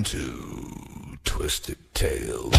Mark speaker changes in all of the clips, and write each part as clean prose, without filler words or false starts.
Speaker 1: to Twisted Tales.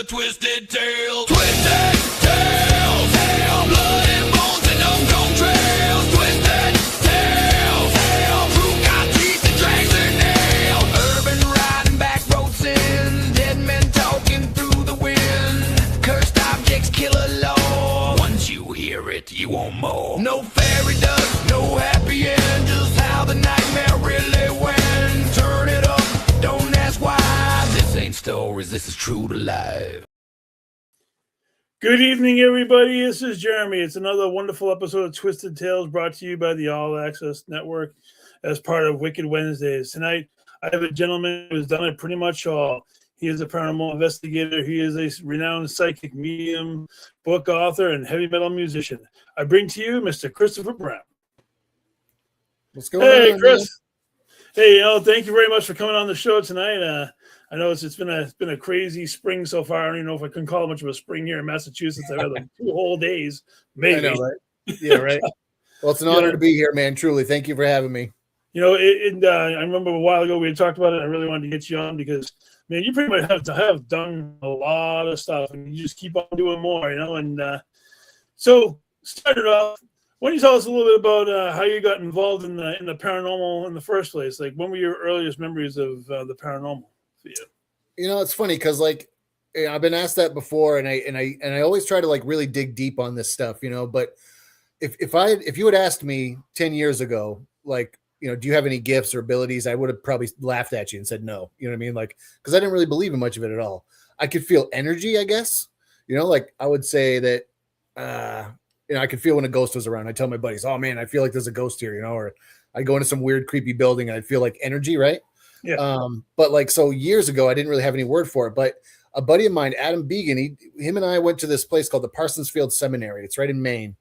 Speaker 2: Twisted Tales, Twisted Tales, hell, blood and bones and unknown trails. Twisted Tales, hell, true got teeth and drags their nails. Urban riding, back road sins, dead men talking through the wind. Cursed objects, killer law. Once you hear it, you want more. No fairy dust, no happy end, just how the nightmare really went. Turn it up, don't ask why. This ain't stories, this is true to life.
Speaker 3: Good evening, everybody. This is Jeremy. It's another wonderful episode of Twisted Tales brought to you by the All Access Network as part of Wicked Wednesdays. Tonight, I have a gentleman who has done it pretty much all. He is a paranormal investigator. He is a renowned psychic medium, book author, and heavy metal musician. I bring to you Mr. Christopher Brown.
Speaker 4: What's going on?
Speaker 3: Hey, Chris. Man? Hey, thank you very much for coming on the show tonight. I know it's been a crazy spring so far. I don't even know if I can call it much of a spring here in Massachusetts. I've had like 2 whole days, maybe.
Speaker 4: I know, right? Yeah, right. Well, it's an honor to be here, man. Truly, thank you for having me.
Speaker 3: You know, I remember a while ago we had talked about it. I really wanted to get you on because, man, you pretty much have done a lot of stuff, and you just keep on doing more. You know, and so started off. Why don't you tell us a little bit about how you got involved in the paranormal in the first place? Like, when were your earliest memories of the paranormal?
Speaker 4: You know, it's funny because I've been asked that before, and I always try to like really dig deep on this stuff, you know. But if you had asked me 10 years ago, like, you know, do you have any gifts or abilities, I would have probably laughed at you and said no. You know what I mean? Like, because I didn't really believe in much of it at all. I could feel energy, I guess. You know, like I would say that you know, I could feel when a ghost was around. I tell my buddies, "Oh man, I feel like there's a ghost here," you know, or I go into some weird creepy building and I feel like energy, right?
Speaker 3: Yeah.
Speaker 4: But like, so years ago, I didn't really have any word for it, but a buddy of mine, Adam Began, him and I went to this place called the Parsonsfield Seminary. It's right in Maine.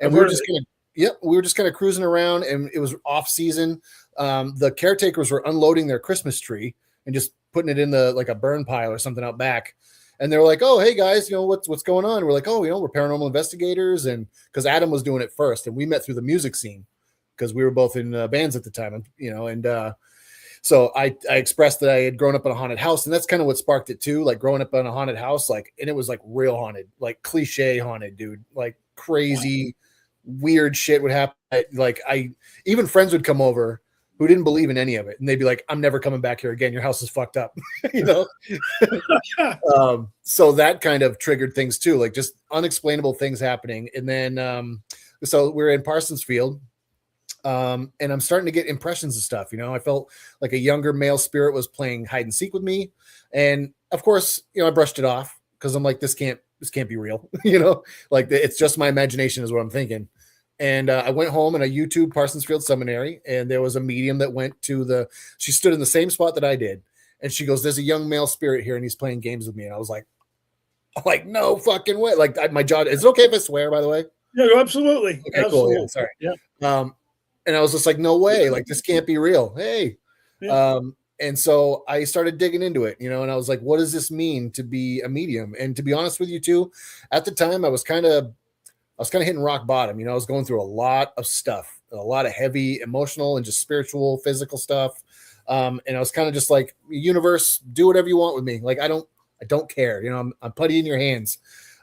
Speaker 4: And we were just kind of cruising around, and it was off season. The caretakers were unloading their Christmas tree and just putting it in like a burn pile or something out back. And they were like, "Oh, hey guys, you know, what's going on?" And we're like, "Oh, you know, we're paranormal investigators." And cause Adam was doing it first, and we met through the music scene because we were both in bands at the time, you know, and, so I expressed that I had grown up in a haunted house, and that's kind of what sparked it too. Like growing up in a haunted house, like, and it was like real haunted, like cliche haunted, dude, like crazy, weird shit would happen. Like even friends would come over who didn't believe in any of it, and they'd be like, "I'm never coming back here again. Your house is fucked up," you know. So that kind of triggered things too, like just unexplainable things happening. And then so we're in Parsonsfield. And I'm starting to get impressions of stuff. You know, I felt like a younger male spirit was playing hide and seek with me. And of course, you know, I brushed it off because I'm like, this can't be real. You know, like it's just my imagination is what I'm thinking. And I went home and I YouTube Parsonsfield Seminary, and there was a medium that went to she stood in the same spot that I did. And she goes, "There's a young male spirit here and he's playing games with me." And I was like, no fucking way. Like my jaw, is it okay if I swear, by the way?
Speaker 3: Yeah, absolutely.
Speaker 4: Okay,
Speaker 3: absolutely.
Speaker 4: cool. Yeah, sorry.
Speaker 3: Yeah.
Speaker 4: And I was just like, no way, like this can't be real. Hey.
Speaker 3: Yeah.
Speaker 4: And so I started digging into it, you know, and I was like, what does this mean to be a medium? And to be honest with you too, at the time I was kind of hitting rock bottom. You know, I was going through a lot of stuff, a lot of heavy emotional and just spiritual, physical stuff. And I was kind of just like, universe, do whatever you want with me. Like, I don't care. You know, I'm putty in your hands.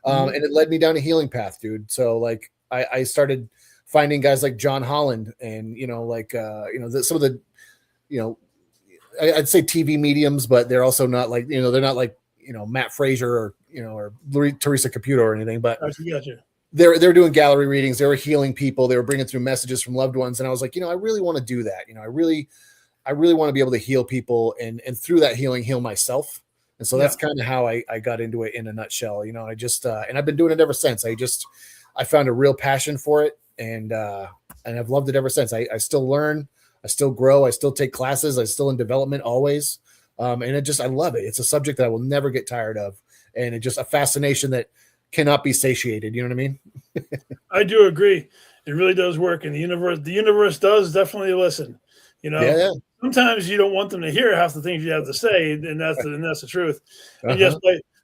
Speaker 4: And it led me down a healing path, dude. So like I started finding guys like John Holland and, you know, like, you know, some of the, you know, I'd say TV mediums, but they're also not like, you know, they're not like, you know, Matt Frazier or, you know, or Teresa Caputo or anything, but
Speaker 3: Gotcha.
Speaker 4: They're doing gallery readings. They were healing people. They were bringing through messages from loved ones. And I was like, you know, I really want to do that. You know, I really want to be able to heal people and through that healing, heal myself. And so that's kind of how I got into it in a nutshell. You know, I just, and I've been doing it ever since. I found a real passion for it. And I've loved it ever since. I still learn, I still grow, I still take classes, I still in development always. And I love it. It's a subject that I will never get tired of. and it's just a fascination that cannot be satiated. You know what I mean?
Speaker 3: I do agree. It really does work, and the universe does definitely listen.
Speaker 4: Yeah.
Speaker 3: Sometimes you don't want them to hear half the things you have to say, and that's the truth. And yes,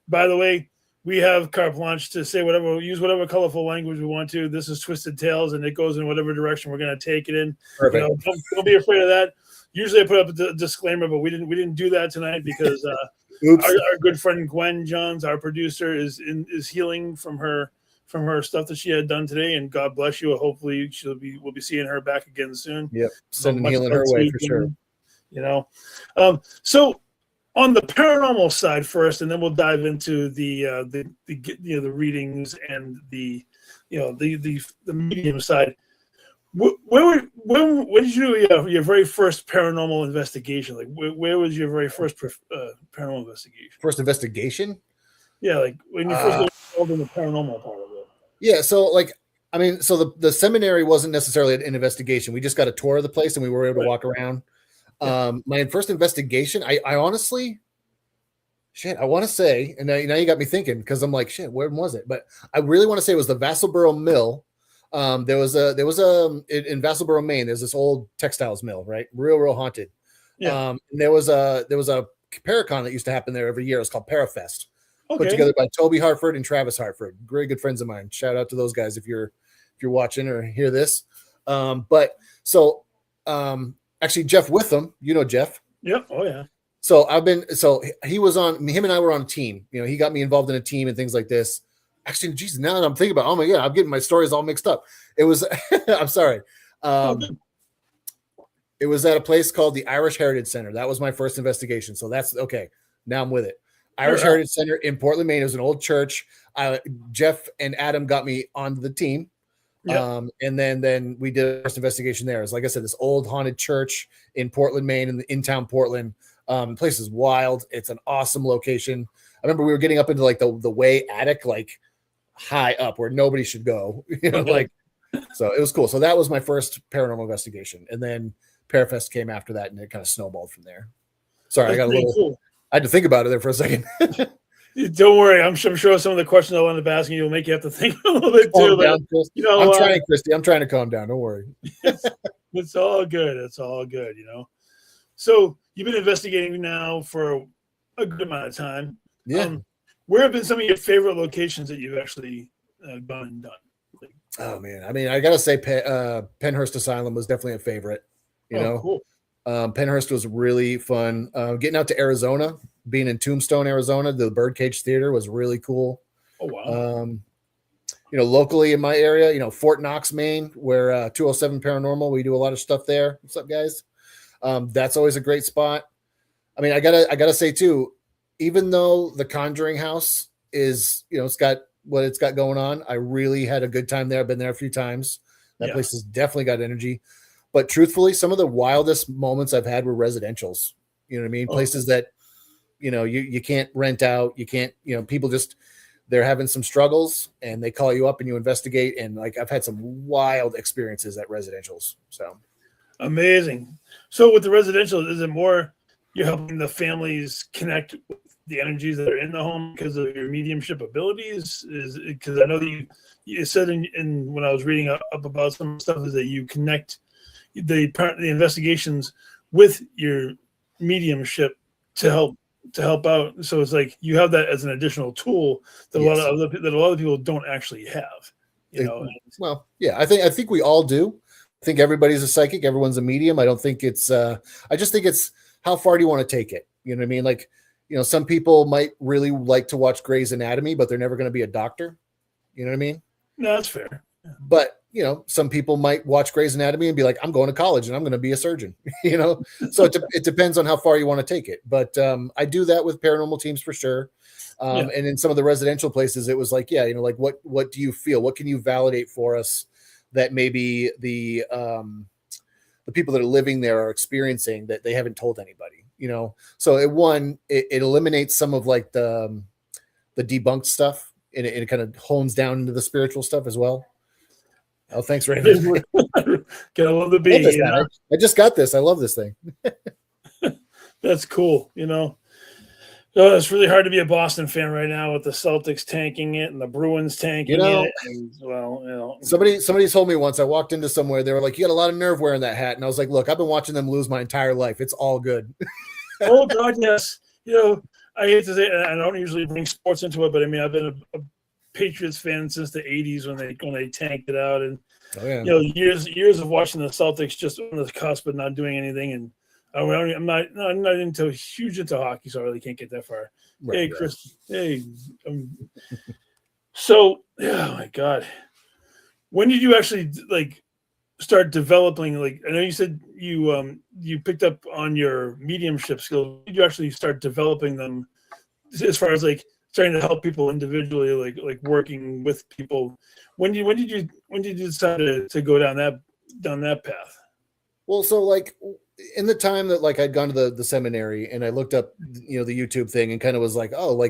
Speaker 3: by the way, we have carte blanche to say whatever, use whatever colorful language we want to. This is Twisted Tales, and it goes in whatever direction we're going to take it in.
Speaker 4: Perfect.
Speaker 3: Don't be afraid of that. Usually, I put up a disclaimer, but we didn't do that tonight because our good friend Gwen Johns, our producer, is healing from her stuff that she had done today, and God bless you. Hopefully, we'll be seeing her back again soon.
Speaker 4: Yep, sending healing her way for sure.
Speaker 3: So on the paranormal side first, and then we'll dive into the readings and the medium side. When did you do your very first paranormal investigation? Like where was your very first paranormal investigation?
Speaker 4: First investigation?
Speaker 3: Yeah, like when you first got involved in the paranormal part of it.
Speaker 4: Yeah, so the seminary wasn't necessarily an investigation. We just got a tour of the place and we were able to walk around. Yeah. My first investigation, I honestly, I want to say, and now you got me thinking because I'm like, where was it? But I really want to say it was the Vassalboro Mill. There was a in Vassalboro, Maine. There's this old textiles mill, right? Real haunted. Yeah. And there was a Paracon that used to happen there every year. It was called Parafest. Okay. Put together by Toby Hartford and Travis Hartford. Very good friends of mine. Shout out to those guys if you're watching or hear this. Actually, Jeff Witham, Jeff.
Speaker 3: Yep. Oh yeah.
Speaker 4: So he was on. Him and I were on a team. He got me involved in a team and things like this. Actually, geez, now that I'm thinking about, oh my God, I'm getting my stories all mixed up. It was, I'm sorry. It was at a place called the Irish Heritage Center. That was my first investigation. So that's okay. Now I'm with it. Irish Heritage Center in Portland, Maine. It was an old church. Jeff and Adam got me onto the team. Yep. And then we did a first investigation there. It's like I said, this old haunted church in Portland, Maine, in town Portland. The place is wild. It's an awesome location. I remember we were getting up into like the way attic, like high up where nobody should go. So it was cool. So that was my first paranormal investigation, and then Parafest came after that, and it kind of snowballed from there. Sorry, I got a little. Cool. I had to think about it there for a second.
Speaker 3: Don't worry. I'm sure some of the questions I'll end up asking you will make you have to think a little bit too.
Speaker 4: Down, I'm trying, Christy. I'm trying to calm down. Don't worry.
Speaker 3: It's all good. It's all good. So you've been investigating now for a good amount of time.
Speaker 4: Yeah.
Speaker 3: Where have been some of your favorite locations that you've actually gone and done?
Speaker 4: Oh man, I mean, I gotta say, Pennhurst Asylum was definitely a favorite. Cool. Pennhurst was really fun. Getting out to Arizona, being in Tombstone, Arizona, the Birdcage Theater was really cool.
Speaker 3: Oh wow.
Speaker 4: Locally in my area, Fort Knox, Maine, where 207 Paranormal, we do a lot of stuff there. What's up, guys? That's always a great spot. I mean, I gotta say too, even though the Conjuring House is, it's got what it's got going on, I really had a good time there. I've been there a few times. That place has definitely got energy. But truthfully, some of the wildest moments I've had were residentials. You know what I mean? Places that, you can't rent out. You can't, people just, they're having some struggles and they call you up and you investigate. And like, I've had some wild experiences at residentials. So
Speaker 3: amazing. So with the residential, is it more you're helping the families connect with the energies that are in the home because of your mediumship abilities? Is because I know that you said in when I was reading up about some stuff is that you connect the investigations with your mediumship to help out. So it's like you have that as an additional tool that a lot of people don't actually have.
Speaker 4: Well, yeah, I think we all do. I think everybody's a psychic. Everyone's a medium. I don't think it's. I just think it's how far do you want to take it? You know what I mean? Like, some people might really like to watch Grey's Anatomy, but they're never going to be a doctor. You know what I mean?
Speaker 3: No, that's fair.
Speaker 4: But some people might watch Grey's Anatomy and be like, I'm going to college and I'm going to be a surgeon. So it depends on how far you want to take it. But I do that with paranormal teams for sure. And in some of the residential places, it was like, like what do you feel? What can you validate for us that maybe the people that are living there are experiencing that they haven't told anybody? So it eliminates some of like the debunked stuff, and it kind of hones down into the spiritual stuff as well. Oh, thanks, Randy.
Speaker 3: Gotta love the beat.
Speaker 4: I just got this. I love this thing.
Speaker 3: That's cool. Oh, it's really hard to be a Boston fan right now with the Celtics tanking it and the Bruins tanking it. And, well,
Speaker 4: somebody told me once, I walked into somewhere, they were like, you got a lot of nerve wearing that hat. And I was like, look, I've been watching them lose my entire life. It's all good.
Speaker 3: Oh, God, yes. I hate to say it, I don't usually bring sports into it, but I mean, I've been a Patriots fan since the 80s when they tanked it out. And, years of watching the Celtics just on the cusp but not doing anything. And I'm not huge into hockey, so I really can't get that far. Right, hey, Chris. Hey. So, oh my God, when did you actually start developing? I know you said you picked up on your mediumship skills. When did you actually start developing them as far as starting to help people individually, like working with people? When did you decide to go down that path?
Speaker 4: Well, so in the time that I'd gone to the seminary and I looked up, the YouTube thing and kind of was like, oh,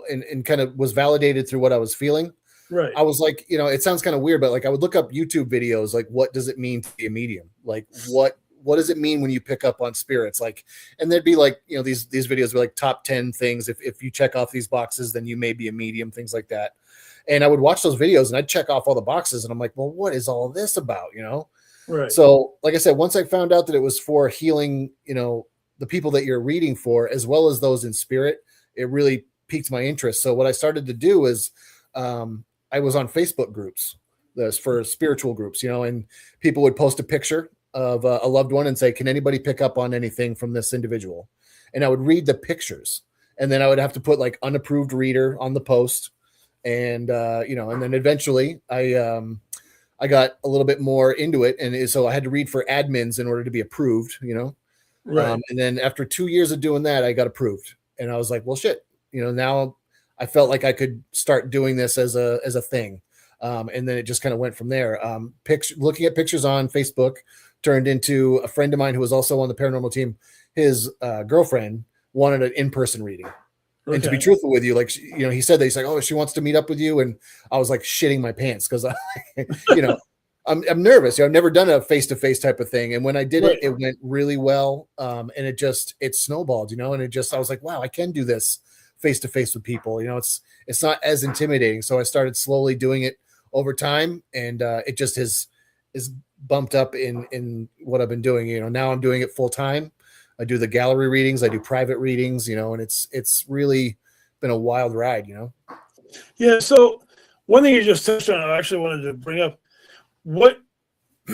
Speaker 4: and kind of was validated through what I was feeling.
Speaker 3: Right. I
Speaker 4: was like, it sounds kind of weird, but I would look up YouTube videos. What does it mean to be a medium? What does it mean when you pick up on spirits? And there'd be these videos were top 10 things. If you check off these boxes, then you may be a medium, things like that. And I would watch those videos and I'd check off all the boxes and I'm like, well, what is all this about?
Speaker 3: Right.
Speaker 4: So, like I said, once I found out that it was for healing, the people that you're reading for, as well as those in spirit, it really piqued my interest. So what I started to do is I was on Facebook groups for spiritual groups, and people would post a picture of a loved one and say, can anybody pick up on anything from this individual? And I would read the pictures and then I would have to put unapproved reader on the post. And, and then eventually I got a little bit more into it. And so I had to read for admins in order to be approved,
Speaker 3: Right.
Speaker 4: And then after 2 years of doing that, I got approved and I was like, well, shit, now I felt like I could start doing this as a thing. And then it just kind of went from there. Looking at pictures on Facebook turned into a friend of mine who was also on the paranormal team. His girlfriend wanted an in-person reading. Okay. And to be truthful with you, he said that he's like, oh, she wants to meet up with you. And I was shitting my pants because I'm nervous. I've never done a face-to-face type of thing. And when I did it, it went really well. And it snowballed, and I was like, wow, I can do this face-to-face with people. It's not as intimidating. So I started slowly doing it over time. And it just is bumped up in what I've been doing. Now I'm doing it full time. I do the gallery readings. I do private readings, and it's really been a wild ride,
Speaker 3: Yeah. So one thing you just touched on, I actually wanted to bring up what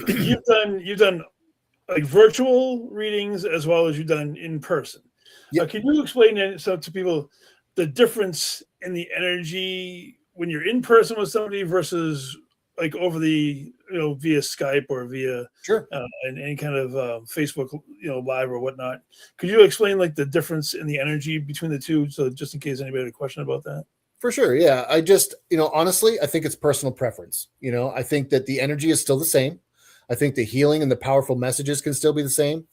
Speaker 3: you've done virtual readings as well as you've done in person. Yep. Can you explain to people the difference in the energy when you're in person with somebody versus over the via Skype or via and any kind of Facebook live or whatnot? Could you explain the difference in the energy between the two, so just in case anybody had a question about that?
Speaker 4: For sure, yeah. I just honestly, I think it's personal preference. I think that the energy is still the same. I think the healing and the powerful messages can still be the same.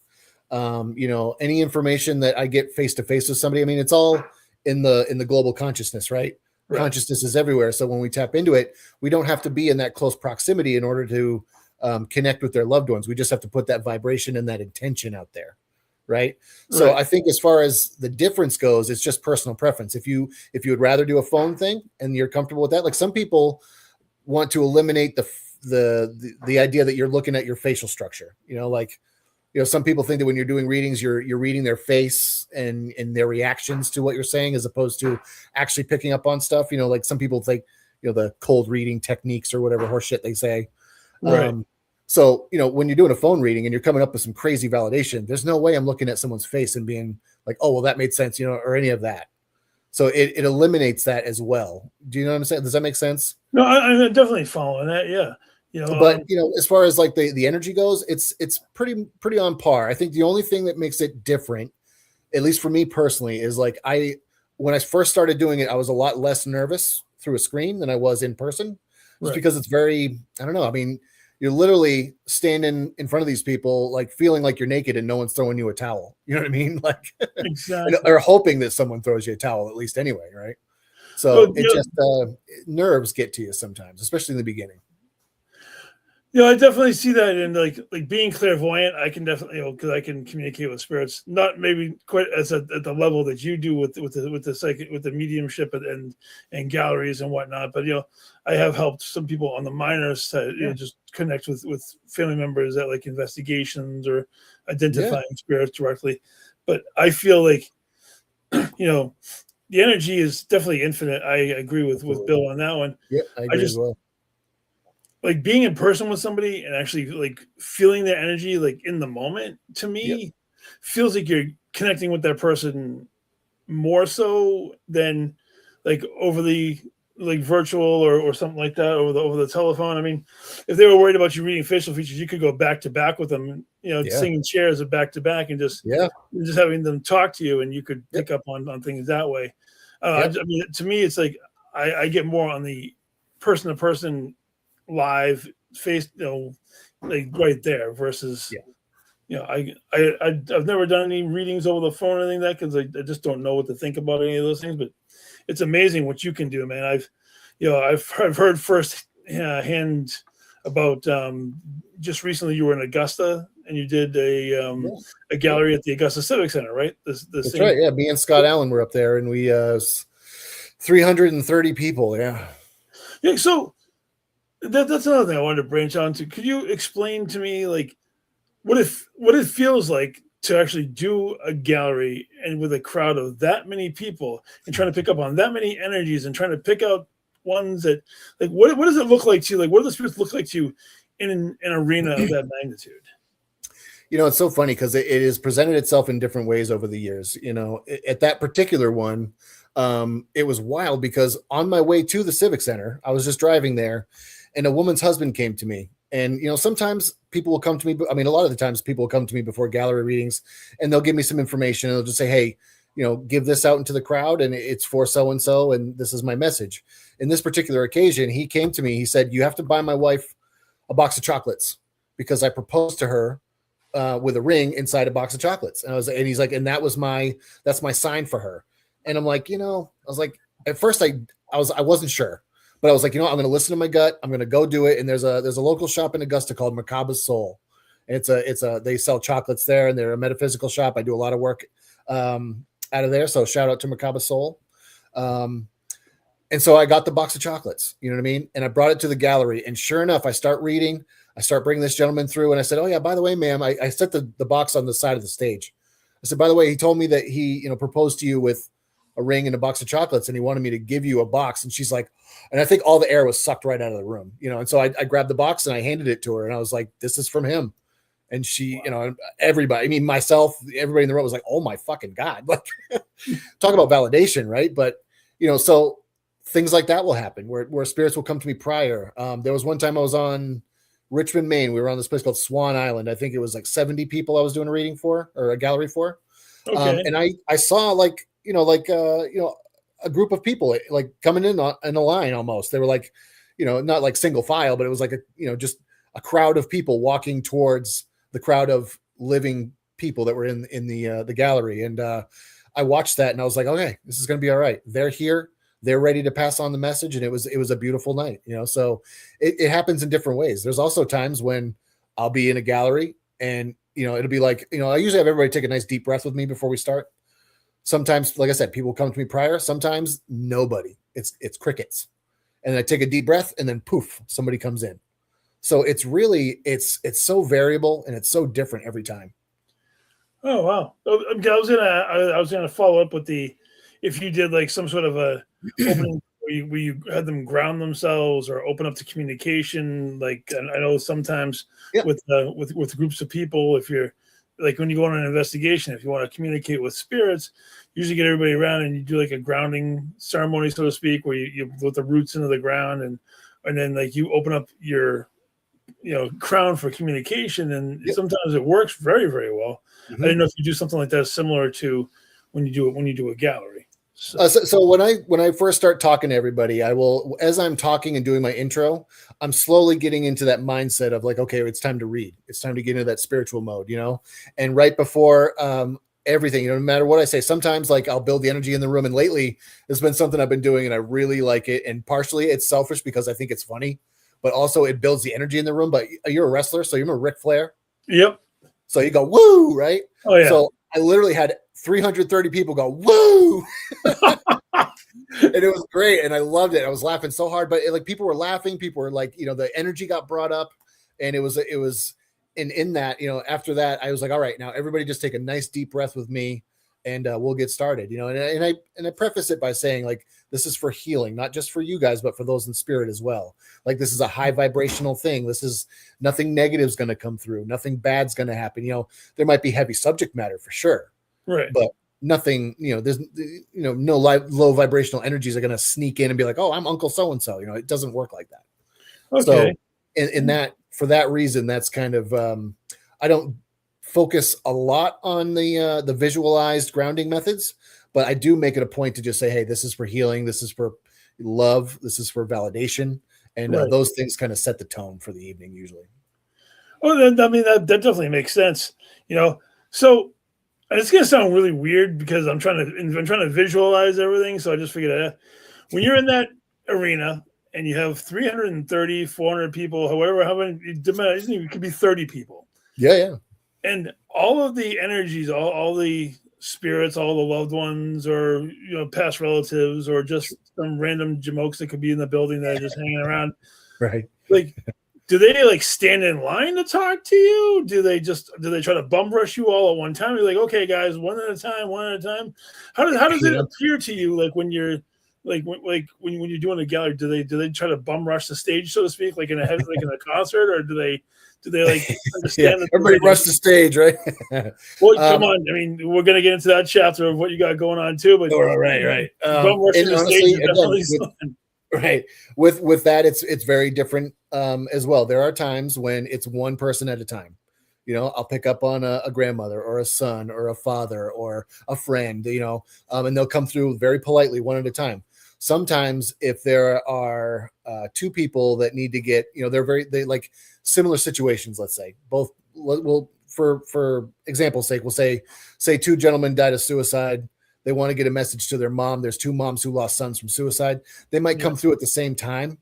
Speaker 4: Any information that I get face to face with somebody, it's all in the global consciousness, right? Consciousness is everywhere. So when we tap into it, we don't have to be in that close proximity in order to connect with their loved ones. We just have to put that vibration and that intention out there. Right. So I think as far as the difference goes, it's just personal preference. If you would rather do a phone thing and you're comfortable with that, some people want to eliminate the idea that you're looking at your facial structure, some people think that when you're doing readings, you're reading their face and their reactions to what you're saying, as opposed to actually picking up on stuff. Some people think, the cold reading techniques or whatever horseshit they say.
Speaker 3: Right.
Speaker 4: So, when you're doing a phone reading and you're coming up with some crazy validation, there's no way I'm looking at someone's face and being like, oh, well, that made sense, or any of that. So it eliminates that as well. Do you know what I'm saying? Does that make sense?
Speaker 3: No, I'm definitely following that. Yeah.
Speaker 4: But as far as the energy goes, it's pretty on par. I think the only thing that makes it different, at least for me personally, is when I first started doing it, I was a lot less nervous through a screen than I was in person, just because it's very, I don't know. You're literally standing in front of these people, feeling like you're naked and no one's throwing you a towel. You know what I mean?
Speaker 3: Exactly.
Speaker 4: Or hoping that someone throws you a towel, at least anyway, right? So nerves get to you sometimes, especially in the beginning.
Speaker 3: I definitely see that in like being clairvoyant. I can definitely, because I can communicate with spirits, not maybe quite as at the level that you do with the psychic, with the mediumship and galleries and whatnot. But I have helped some people on the minors to just connect with family members at like investigations or identifying spirits directly. But I feel like the energy is definitely infinite. I agree with Bill on that one.
Speaker 4: Yeah, I agree as well.
Speaker 3: Like being in person with somebody and actually like feeling their energy like in the moment, to me feels like you're connecting with that person more so than like over the like virtual or something like that over the telephone. I mean, if they were worried about you reading facial features, you could go back to back with them, singing chairs of back to back and just having them talk to you, and you could pick up on things that way. I mean, to me, it's like I get more on the person to person live face, like right there versus I've never done any readings over the phone or anything like that, because I just don't know what to think about any of those things. But it's amazing what you can do, man. I've heard first hand about just recently you were in Augusta and you did a gallery at the Augusta Civic Center, right?
Speaker 4: That's right. Yeah, me and Scott Allen were up there, and we 330 people. Yeah.
Speaker 3: So that's another thing I wanted to branch on to. Could you explain to me like what it feels like to actually do a gallery and with a crowd of that many people and trying to pick up on that many energies and trying to pick out ones that like what does it look like to you? Like what do the spirits look like to you in an arena of that magnitude?
Speaker 4: It's so funny because it has presented itself in different ways over the years. At that particular one, it was wild because on my way to the Civic Center, I was just driving there, and a woman's husband came to me. And, sometimes people will come to me. I mean, a lot of the times people will come to me before gallery readings, and they'll give me some information. And they'll just say, hey, give this out into the crowd, and it's for so-and-so, and this is my message. In this particular occasion, he came to me. He said, you have to buy my wife a box of chocolates because I proposed to her with a ring inside a box of chocolates. And he's like, and that's my sign for her. And I'm like, I was like, at first I wasn't sure. But I was like, I'm going to listen to my gut. I'm going to go do it. And there's a local shop in Augusta called Macaba's Soul. And they sell chocolates there, and they're a metaphysical shop. I do a lot of work out of there. So shout out to Macaba's Soul. And so I got the box of chocolates, you know what I mean? And I brought it to the gallery, and sure enough, I start reading. I start bringing this gentleman through, and I said, oh yeah, by the way, ma'am, I set the box on the side of the stage. I said, by the way, he told me that he, proposed to you with a ring and a box of chocolates, and he wanted me to give you a box. And she's like, and I think all the air was sucked right out of the room, and so I grabbed the box and I handed it to her, and I was like, this is from him. And she, everybody, I mean, myself, everybody in the room was like, oh my fucking God, like talk about validation. Right. But, so things like that will happen where spirits will come to me prior. There was one time I was on Richmond, Maine. We were on this place called Swan Island. I think it was like 70 people I was doing a reading for, or a gallery for. Okay. And I saw a group of people like coming in a line almost. They were like, not like single file, but it was like just a crowd of people walking towards the crowd of living people that were in the gallery. And I watched that and I was like, okay, this is going to be all right. They're here. They're ready to pass on the message. And it was a beautiful night, so it happens in different ways. There's also times when I'll be in a gallery and, it'll be like, I usually have everybody take a nice deep breath with me before we start. Sometimes, like I said, people come to me prior. Sometimes nobody. It's crickets. And I take a deep breath and then poof, somebody comes in. So it's really, it's so variable and it's so different every time.
Speaker 3: Oh, wow. I was gonna follow up with if you did like some sort of a opening where you had them ground themselves or open up to communication. Like I know sometimes with groups of people, if you're like when you go on an investigation, if you want to communicate with spirits, you usually get everybody around and you do like a grounding ceremony, so to speak, where you put the roots into the ground and then like you open up your crown for communication, and sometimes it works very, very well. Mm-hmm. I didn't know if you do something like that similar to when you do a gallery.
Speaker 4: So when I first start talking to everybody, I will, as I'm talking and doing my intro, I'm slowly getting into that mindset of like, okay, it's time to read. It's time to get into that spiritual mode, and right before everything, no matter what I say, sometimes like I'll build the energy in the room. And lately it's been something I've been doing and I really like it. And partially it's selfish because I think it's funny but also it builds the energy in the room. But you're a wrestler, so you remember Ric Flair?
Speaker 3: Yep.
Speaker 4: So you go, woo, right?
Speaker 3: Oh, yeah.
Speaker 4: So I literally had 330 people go, woo. And it was great. And I loved it. I was laughing so hard, but like people were laughing. People were like, the energy got brought up, and it was, in that, after that, I was like, all right, now everybody just take a nice deep breath with me, and we'll get started, and I preface it by saying, like, this is for healing, not just for you guys, but for those in spirit as well. Like, this is a high vibrational thing. This is nothing negative is going to come through. Nothing bad's going to happen. There might be heavy subject matter for sure,
Speaker 3: right?
Speaker 4: But nothing, there's, no low vibrational energies are going to sneak in and be like, oh, I'm Uncle so-and-so. It doesn't work like that.
Speaker 3: Okay.
Speaker 4: So in that, for that reason, that's kind of, I don't focus a lot on the visualized grounding methods, but I do make it a point to just say, hey, this is for healing. This is for love. This is for validation. And
Speaker 3: Right.
Speaker 4: Those things kind of set the tone for the evening usually.
Speaker 3: Oh, that definitely makes sense. So it's going to sound really weird because I'm trying to visualize everything. So I just figured when you're in that arena and you have 330, 400 people, how many, it could be 30 people.
Speaker 4: Yeah.
Speaker 3: And all of the energies, all the spirits, all the loved ones, or past relatives, or just some random jamokes that could be in the building that are just hanging around.
Speaker 4: Right.
Speaker 3: Like, do they like stand in line to talk to you? Do they try to bum rush you all at one time? You're like, okay, guys, one at a time. How does it appear to you? Like when you're when you're doing a gallery, do they try to bum rush the stage, so to speak, like in a concert, or do they like understand?
Speaker 4: Yeah, everybody rush the stage, right?
Speaker 3: Well, come on. I mean, we're gonna get into that chapter of what you got going on too, but
Speaker 4: right.
Speaker 3: Bum rushing the stage is definitely something.
Speaker 4: Right. With that, it's very different as well. There are times when it's one person at a time. I'll pick up on a grandmother or a son or a father or a friend, and they'll come through very politely one at a time. Sometimes if there are two people that need to get, they like similar situations, let's say, both will, for example's sake, we'll say two gentlemen died of suicide. They want to get a message to their mom. There's two moms who lost sons from suicide. They might come through at the same time,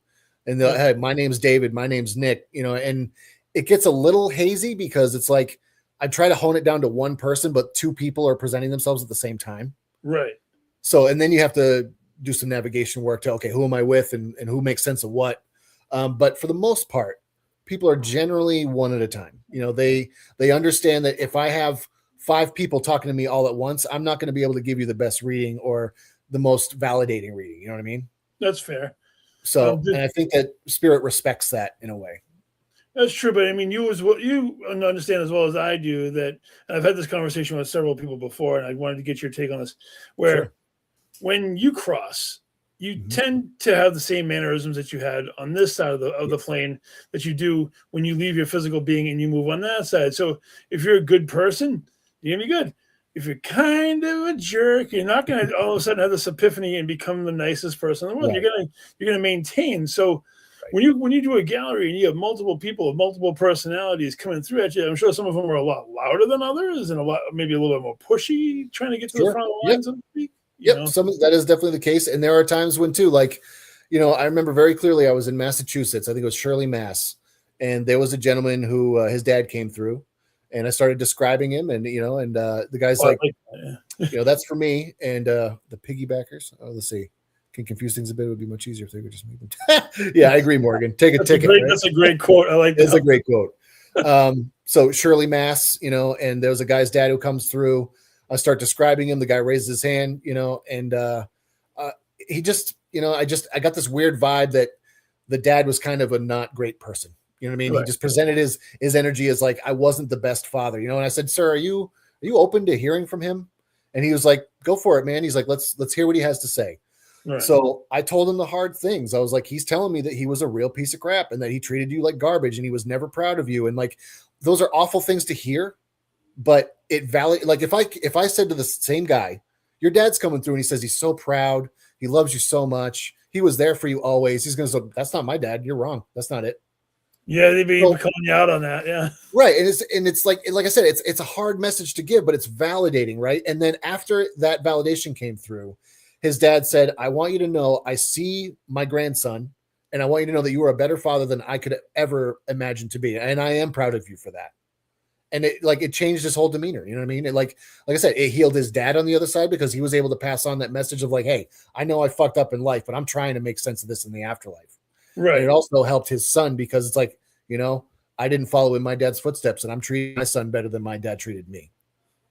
Speaker 4: and they'll, hey, my name's David. My name's Nick. And it gets a little hazy because it's like I try to hone it down to one person, but two people are presenting themselves at the same time.
Speaker 3: Right. So,
Speaker 4: and then you have to do some navigation work to, okay, who am I with and who makes sense of what? But for the most part, people are generally one at a time. They understand that if I have 5 people talking to me all at once, I'm not going to be able to give you the best reading or the most validating reading. You know what I mean?
Speaker 3: That's fair.
Speaker 4: So, and I think that spirit respects that in a way.
Speaker 3: That's true, but I mean, you understand as well as I do that I've had this conversation with several people before, and I wanted to get your take on this. Where when you cross, you tend to have the same mannerisms that you had on this side of the plane that you do when you leave your physical being and you move on that side. So if you're a good person, you're gonna be good. If you're kind of a jerk, you're not gonna all of a sudden have this epiphany and become the nicest person in the world.
Speaker 4: Right.
Speaker 3: You're gonna maintain. So when you do a gallery and you have multiple people of multiple personalities coming through at you, I'm sure some of them are a lot louder than others and maybe a little bit more pushy, trying to get to the front of the line, so to speak.
Speaker 4: That is definitely the case. And there are times when too, like, I remember very clearly I was in Massachusetts. I think it was Shirley, Mass. And there was a gentleman who his dad came through, and I started describing him, and the guy's that's for me. And the piggybackers. Oh, let's see. Can confuse things a bit. It would be much easier if they would just make them. Yeah, I agree, Morgan. Take a ticket.
Speaker 3: That's a great quote. I like that.
Speaker 4: It's a great quote. So Shirley, Mass, and there was a guy's dad who comes through. I start describing him. The guy raises his hand, and he just, I got this weird vibe that the dad was kind of a not great person. You know what I mean? Right. He just presented his energy as like, I wasn't the best father, and I said, sir, are you open to hearing from him? And he was like, go for it, man. He's like, let's hear what he has to say. Right. So I told him the hard things. I was like, he's telling me that he was a real piece of crap and that he treated you like garbage and he was never proud of you. And like, those are awful things to hear, but it like if I said to the same guy, your dad's coming through and he says, he's so proud. He loves you so much. He was there for you always. He's going to say, that's not my dad. You're wrong. That's not it.
Speaker 3: Yeah. They'd be calling you out on that. Yeah.
Speaker 4: Right. And it's like I said, it's a hard message to give, but it's validating. Right. And then after that validation came through, his dad said, I want you to know, I see my grandson And I want you to know that you are a better father than I could ever imagine to be. And I am proud of you for that. And it changed his whole demeanor. You know what I mean? Like I said, it healed his dad on the other side because he was able to pass on that message of like, hey, I know I fucked up in life, but I'm trying to make sense of this in the afterlife.
Speaker 3: Right.
Speaker 4: And it also helped his son because it's like, you know, I didn't follow in my dad's footsteps and I'm treating my son better than my dad treated me.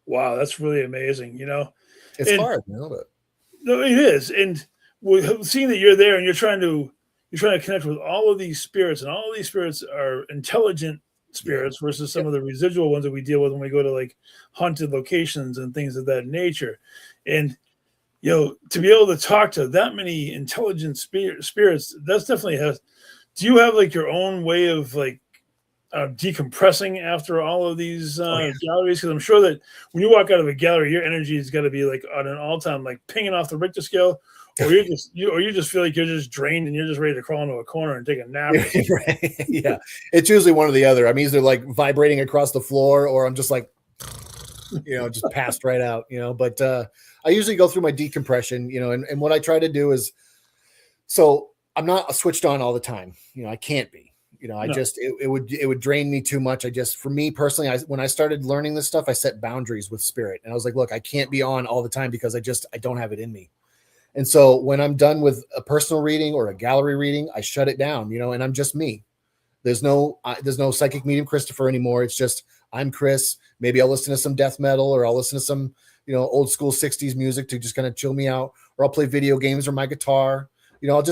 Speaker 3: Wow, that's really amazing. You know,
Speaker 4: It's hard, you know, but
Speaker 3: no, it is. And seeing that you're there and you're trying to connect with all of these spirits, and all of these spirits are intelligent spirits versus some of the residual ones that we deal with when we go to like haunted locations and things of that nature. And you know, to be able to talk to that many intelligent spirits, that's definitely has. Do you have like your own way of like decompressing after all of these galleries? Because I'm sure that when you walk out of a gallery, your energy has got to be like on an all-time like pinging off the Richter scale, or you just feel like you're just drained and you're just ready to crawl into a corner and take a nap.
Speaker 4: Right. Yeah, it's usually one or the other. I'm either like vibrating across the floor, or I'm just like, you know, just passed right out. You know, but I usually go through my decompression. You know, and what I try to do is, so I'm not switched on all the time. You know, I can't be. You know, it would drain me too much. For me personally, when I started learning this stuff, I set boundaries with spirit, and I was like, look, I can't be on all the time because I don't have it in me. And so when I'm done with a personal reading or a gallery reading, I shut it down, you know, and I'm just me. There's no psychic medium Christopher anymore. It's just, I'm Chris. Maybe I'll listen to some death metal, or I'll listen to some, you know, old school 60s music to just kind of chill me out, or I'll play video games or my guitar. You know,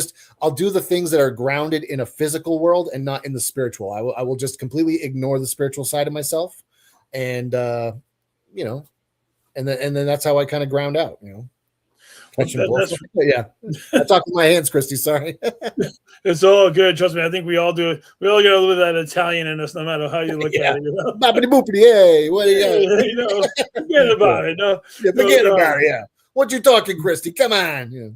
Speaker 4: I'll do the things that are grounded in a physical world and not in the spiritual. I will just completely ignore the spiritual side of myself. And, you know, and then that's how I kind of ground out, you know. Yeah, I talk with my hands, Christy. Sorry.
Speaker 3: It's all good. Trust me. I think we all do it. We all get a little bit of that Italian in us, no matter how you look at it. You know?
Speaker 4: Boppity boopity, hey, what do you got?
Speaker 3: You know, forget about it. No,
Speaker 4: forget about it. Yeah. What you talking, Christy? Come on. Yeah.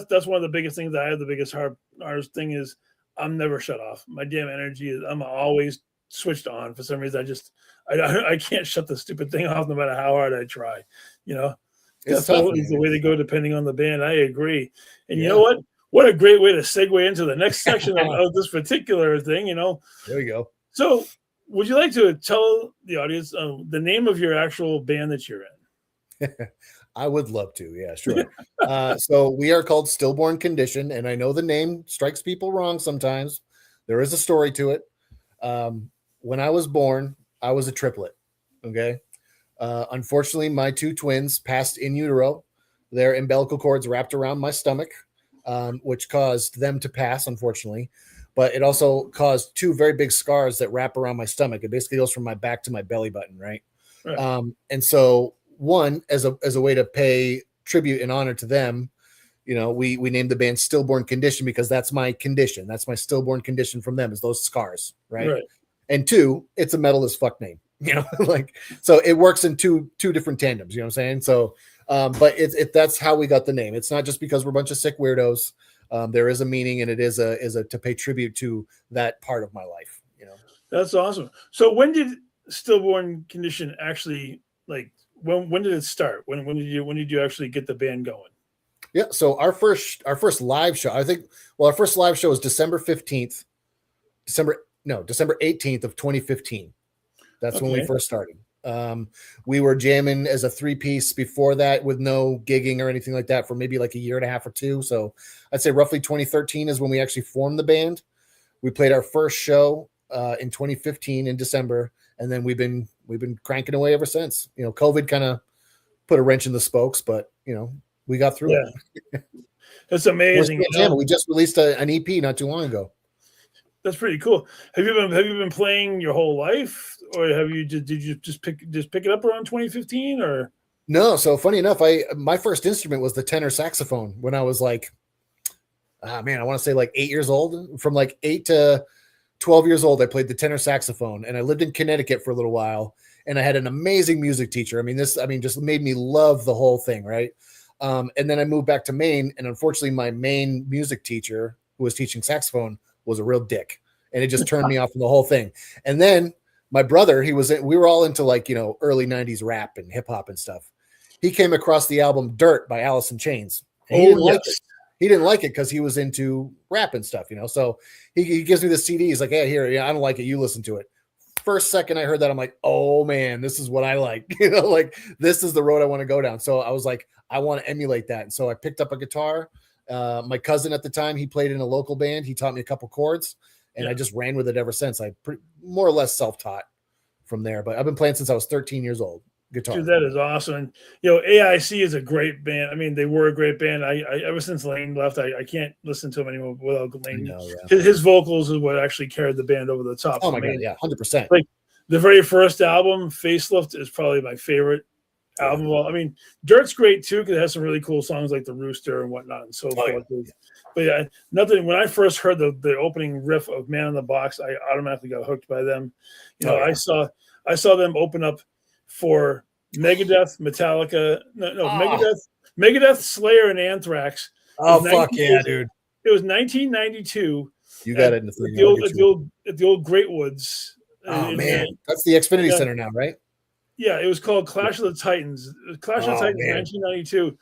Speaker 3: That's one of the biggest things I have. The biggest hardest thing is I'm never shut off. My damn energy is, I'm always switched on. For some reason, I can't shut the stupid thing off no matter how hard I try. You know. That's always the way to go, depending on the band. I agree. And you know what? What a great way to segue into the next section of this particular thing, you know.
Speaker 4: There we go.
Speaker 3: So would you like to tell the audience the name of your actual band that you're in?
Speaker 4: I would love to. Yeah, sure. So we are called Stillborn Condition, and I know the name strikes people wrong sometimes. There is a story to it. When I was born, I was a triplet. Okay. Unfortunately, my two twins passed in utero. Their umbilical cords wrapped around my stomach, which caused them to pass, unfortunately. But it also caused two very big scars that wrap around my stomach. It basically goes from my back to my belly button, right? And so, one, as a way to pay tribute and honor to them, you know, we named the band Stillborn Condition because that's my condition. That's my stillborn condition from them, is those scars, right? And two, it's a metal as fuck name. You know, like, so it works in two different tandems, you know what I'm saying? So, but that's how we got the name. It's not just because we're a bunch of sick weirdos. There is a meaning, and it is a to pay tribute to that part of my life, you know.
Speaker 3: That's awesome. So when did Stillborn Condition actually, like, when did it start? When did you actually get the band going?
Speaker 4: Yeah. So our first live show, I think, our first live show was December 18th of 2015. That's when we first started. We were jamming as a 3-piece before that with no gigging or anything like that for maybe like a year and a half or two. So I'd say roughly 2013 is when we actually formed the band. We played our first show in 2015 in December, and then we've been cranking away ever since. You know, COVID kind of put a wrench in the spokes, but you know, we got through it.
Speaker 3: That's amazing.
Speaker 4: We just released an EP not too long ago.
Speaker 3: That's pretty cool. Have you been playing your whole life, or did you just pick it up around 2015, or?
Speaker 4: No. So funny enough, my first instrument was the tenor saxophone when I was like, I want to say like 8 years old. From like 8 to 12 years old, I played the tenor saxophone, and I lived in Connecticut for a little while, and I had an amazing music teacher. Just made me love the whole thing. Right. And then I moved back to Maine, and unfortunately my Maine music teacher, who was teaching saxophone, was a real dick, and it just turned me off from the whole thing. And then my brother, we were all into like, you know, early 90s rap and hip hop and stuff. He came across the album Dirt by Alice in Chains. And he he didn't like it because he was into rap and stuff, So he gives me the CD. He's like, "Hey, here, yeah, I don't like it. You listen to it." First second I heard that, I'm like, "Oh man, this is what I like." Like this is the road I want to go down. So I was like, I want to emulate that. And so I picked up a guitar. My cousin at the time, he played in a local band. He taught me a couple chords, and I just ran with it ever since. More or less self-taught from there, but I've been playing since I was 13 years old. Guitar.
Speaker 3: Dude, that is awesome. And AIC is a great band. I mean, they were a great band. I ever since Lane left, I can't listen to him anymore without Lane. His vocals is what actually carried the band over the top.
Speaker 4: Oh my god, yeah, 100%.
Speaker 3: Like the very first album, Facelift, is probably my favorite album. Well, I mean, Dirt's great too because it has some really cool songs like The Rooster and whatnot and so forth. Yeah. But yeah, nothing. When I first heard the opening riff of Man in the Box, I automatically got hooked by them. I saw them open up for Megadeth, Metallica, Megadeth, Slayer, and Anthrax.
Speaker 4: Oh fuck yeah, dude!
Speaker 3: It was 1992.
Speaker 4: You got it in
Speaker 3: at the old Great Woods.
Speaker 4: Oh man, that's the Xfinity Center now, right?
Speaker 3: Yeah, it was called Clash of the Titans. Clash of the Titans, 1992.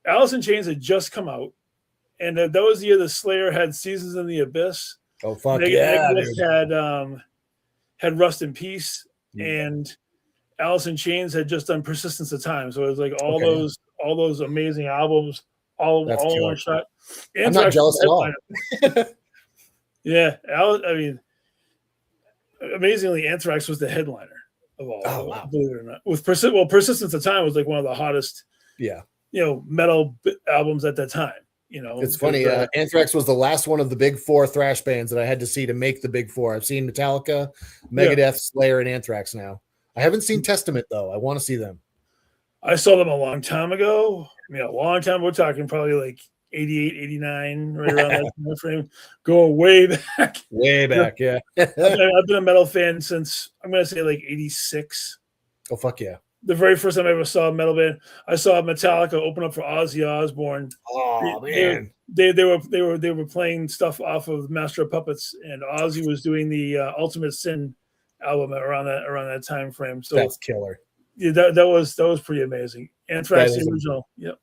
Speaker 3: Alice in Chains had just come out, and that was the year the Slayer had Seasons in the Abyss.
Speaker 4: Oh fuck yeah!
Speaker 3: Megadeth had Rust in Peace, and Alice in Chains had just done Persistence of Time. So it was like all those amazing albums, all in one shot.
Speaker 4: I'm not jealous at all.
Speaker 3: Yeah, I mean, amazingly, Anthrax was the headliner of all.
Speaker 4: Oh wow!
Speaker 3: Believe it or not, with Persistence of Time was like one of the hottest.
Speaker 4: Yeah.
Speaker 3: Metal albums at that time.
Speaker 4: It's funny. Anthrax was the last one of the big four thrash bands that I had to see to make the big four. I've seen Metallica, Megadeth, Slayer, and Anthrax now. I haven't seen Testament, though. I want to see them.
Speaker 3: I saw them a long time ago. I mean, a long time. We're talking probably like 88, 89, right around that time frame. Going way back.
Speaker 4: Way back, yeah.
Speaker 3: I've been a metal fan since, I'm going to say like 86.
Speaker 4: Oh, fuck yeah.
Speaker 3: The very first time I ever saw a metal band, I saw Metallica open up for Ozzy Osbourne.
Speaker 4: Oh, man.
Speaker 3: They were playing stuff off of Master of Puppets, and Ozzy was doing the Ultimate Sin album around that time frame. So
Speaker 4: that's killer.
Speaker 3: Yeah, that was pretty amazing. Anthrax, the original. Yep.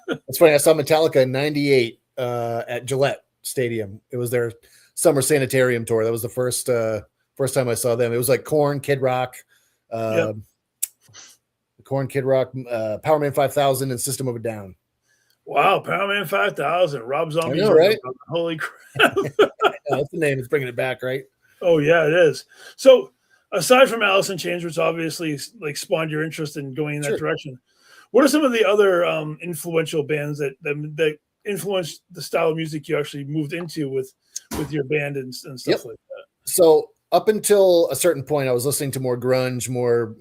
Speaker 4: That's funny. I saw Metallica in '98 at Gillette Stadium. It was their summer sanitarium tour. That was the first time I saw them. It was like Korn, Kid Rock, Power Man 5000, and System of a Down.
Speaker 3: Wow, Power Man 5000, Rob Zombie.
Speaker 4: I know, right?
Speaker 3: Holy crap!
Speaker 4: That's the name. It's bringing it back, right?
Speaker 3: Oh yeah, it is. So, aside from Alice in Chains, which obviously like spawned your interest in going in that direction, what are some of the other influential bands that influenced the style of music you actually moved into with your band and stuff like that?
Speaker 4: So up until a certain point, I was listening to more grunge, more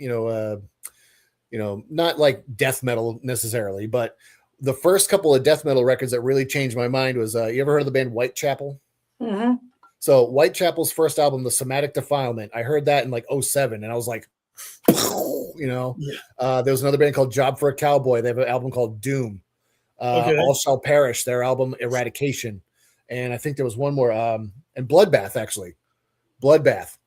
Speaker 4: not like death metal necessarily, but the first couple of death metal records that really changed my mind was you ever heard of the band Whitechapel?
Speaker 3: Mm-hmm.
Speaker 4: So Whitechapel's first album, The Somatic Defilement, I heard that in like 2007, and I was like, there was another band called Job for a Cowboy. They have an album called Doom. All Shall Perish, their album Eradication. And I think there was one more, and Bloodbath, actually. Bloodbath.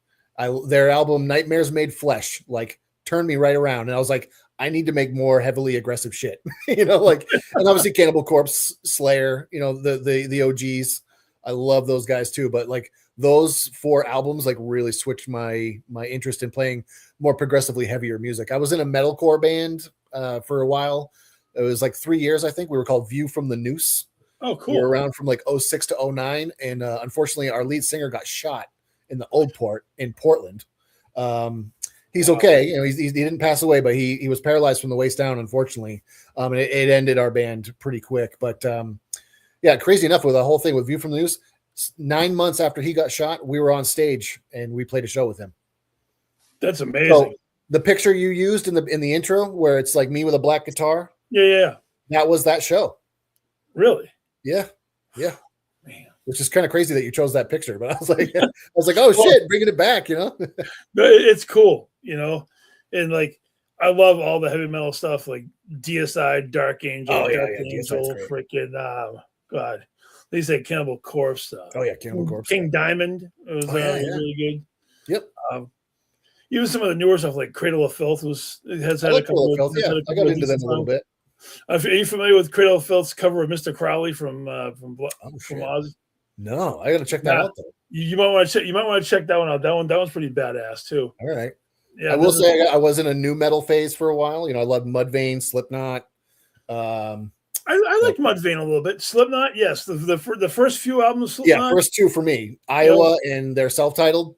Speaker 4: Their album Nightmares Made Flesh, like, turned me right around. And I was like, I need to make more heavily aggressive shit. And obviously Cannibal Corpse, Slayer, the OGs. I love those guys too, but like those four albums like really switched my interest in playing more progressively heavier music. I was in a metalcore band for a while. It was like 3 years, I think. We were called View from the Noose.
Speaker 3: Oh, cool.
Speaker 4: We were around from like 06 to 09, and unfortunately our lead singer got shot in the Old Port in Portland. He's okay. He didn't pass away, but he was paralyzed from the waist down, unfortunately. And it ended our band pretty quick, but yeah, crazy enough with the whole thing with View from the News. 9 months after he got shot, we were on stage and we played a show with him.
Speaker 3: That's amazing.
Speaker 4: So the picture you used in the intro, where it's like me with a black guitar, that was that show.
Speaker 3: Really?
Speaker 4: Yeah.
Speaker 3: Man,
Speaker 4: which is kind of crazy that you chose that picture. But I was like, oh shit, bringing it back,
Speaker 3: It's cool, and like I love all the heavy metal stuff like DSI, Dark Angel, Angel, freaking God. They say Cannibal Corpse stuff.
Speaker 4: Oh yeah, Cannibal Corpse.
Speaker 3: King Diamond was really good.
Speaker 4: Yep.
Speaker 3: Even some of the newer stuff like Cradle of Filth had
Speaker 4: a couple. I got into them a little bit.
Speaker 3: Are you familiar with Cradle Filth's cover of Mr. Crowley from Oz?
Speaker 4: No, I got to check that out though.
Speaker 3: You might want to check. You might want to check that one out. That one's pretty badass too.
Speaker 4: All right.
Speaker 3: Yeah,
Speaker 4: I will say I was in a new metal phase for a while. I loved Mudvayne, Slipknot.
Speaker 3: I liked Mudvayne a little bit. Slipknot, yes. The first few albums, Slipknot,
Speaker 4: first two for me. Iowa and their self-titled,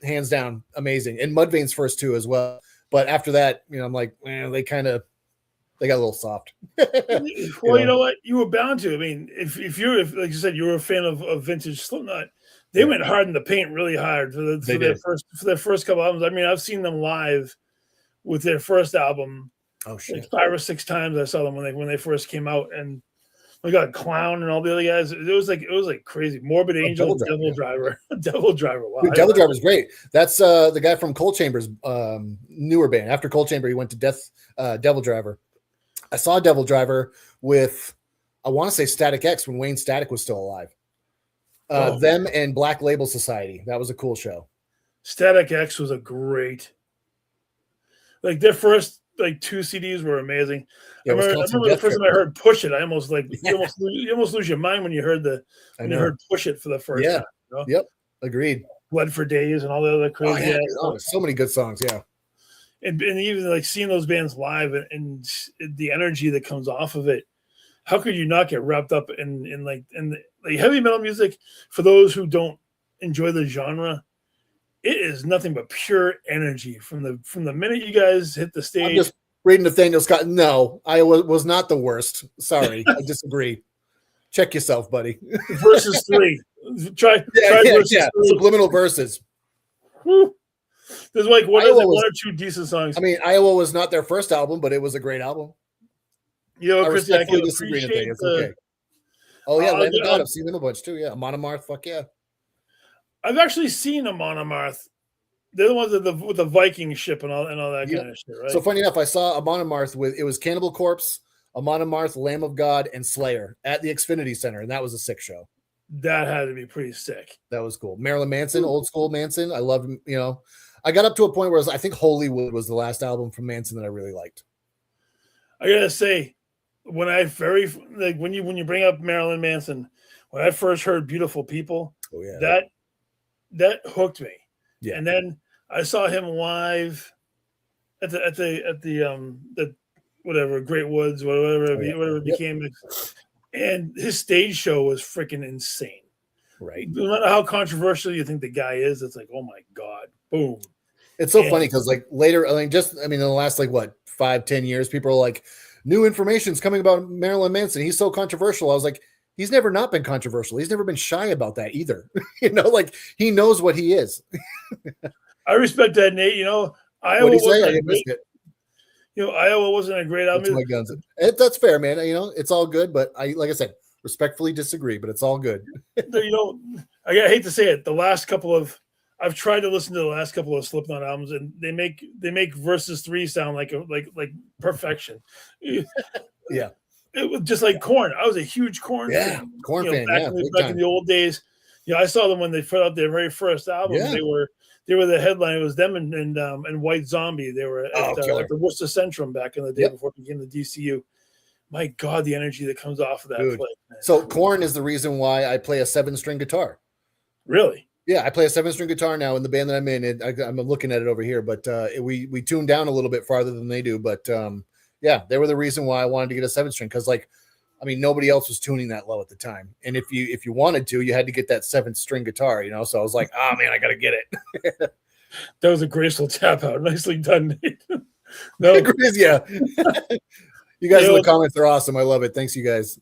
Speaker 4: hands down, amazing. And Mudvayne's first two as well. But after that, I'm like, they got a little soft.
Speaker 3: Well, you know what? You were bound to. I mean, if like you said, you were a fan of vintage Slipknot, they went hard in the paint, really hard for their first couple albums. I mean, I've seen them live with their first album.
Speaker 4: Oh shit!
Speaker 3: Like 5 or 6 times I saw them when they first came out, and we got Clown and all the other guys. It was like crazy. Morbid Angel, Devil Driver. Devil Driver. Wow,
Speaker 4: Devil Driver is great. That's the guy from Cold Chamber's newer band. After Cold Chamber, he went to Devil Driver. I saw Devil Driver with, I want to say, Static X when Wayne Static was still alive. Them and Black Label Society. That was a cool show.
Speaker 3: Static X was a great. Like their first 2 CDs were amazing. I remember the first time I heard "Push It." I almost you almost lose your mind when you heard heard "Push It" for the first time.
Speaker 4: Yep, agreed.
Speaker 3: "Blood for Days" and all the other crazy.
Speaker 4: So many good songs. Yeah,
Speaker 3: and even seeing those bands live and the energy that comes off of it. How could you not get wrapped up in heavy metal music? For those who don't enjoy the genre, it is nothing but pure energy from the minute you guys hit the stage.
Speaker 4: I'm just reading Nathaniel Scott. No, Iowa was not the worst. Sorry, I disagree. Check yourself, buddy.
Speaker 3: Versus 3. Try versus 3.
Speaker 4: Subliminal verses.
Speaker 3: Whew. There's one or two decent songs.
Speaker 4: I mean, Iowa was not their first album, but it was a great album.
Speaker 3: Christy, I can
Speaker 4: disagree. It's okay. Oh yeah, Land of God. I've seen them a bunch too. Yeah, Monomarth. Fuck yeah.
Speaker 3: I've actually seen a Monomarth. They're the ones with the Viking ship and all that kind of shit, right?
Speaker 4: So funny enough, I saw a Monomarth it was Cannibal Corpse, a Monomarth, Lamb of God, and Slayer at the Xfinity Center, and that was a sick show.
Speaker 3: That had to be pretty sick.
Speaker 4: That was cool. Marilyn Manson, old school Manson. I love him. I got up to a point where I think Holywood was the last album from Manson that I really liked.
Speaker 3: I gotta say, when you bring up Marilyn Manson, when I first heard "Beautiful People," that hooked me. Yeah. And then I saw him live at the whatever Great Woods, whatever it became, and his stage show was freaking insane.
Speaker 4: Right.
Speaker 3: No matter how controversial you think the guy is, it's like, oh my god, boom.
Speaker 4: It's so funny because later, in the last 5-10 years, people are like, new information's coming about Marilyn Manson. He's so controversial. I was like, he's never not been controversial. He's never been shy about that either. He knows what he is.
Speaker 3: I respect that, Nate. Iowa Iowa wasn't a great album.
Speaker 4: That's fair, man. It's all good, but like I said, respectfully disagree, but it's all good.
Speaker 3: I hate to say it. I've tried to listen to the last couple of Slipknot albums, and they make verses 3 sound like perfection.
Speaker 4: Yeah.
Speaker 3: It was just like Korn. I was a huge Korn fan.
Speaker 4: Korn fan.
Speaker 3: Back in the old days. I saw them when they put out their very first album. Yeah. They were the headline. It was them and White Zombie. They were at the Worcester Centrum back in the day before it became the DCU. My God, the energy that comes off of that place. Man.
Speaker 4: So Korn is the reason why I play a 7-string guitar.
Speaker 3: Really?
Speaker 4: Yeah, I play a 7-string guitar now in the band that I'm in. I'm looking at it over here, but we tune down a little bit farther than they do. But they were the reason why I wanted to get a 7-string because, nobody else was tuning that low at the time. And if you wanted to, you had to get that 7-string guitar, So I was like, oh man, I got to get it.
Speaker 3: That was a graceful tap out. Nicely done, Nate. No,
Speaker 4: yeah. You guys in the comments are awesome. I love it. Thanks, you guys.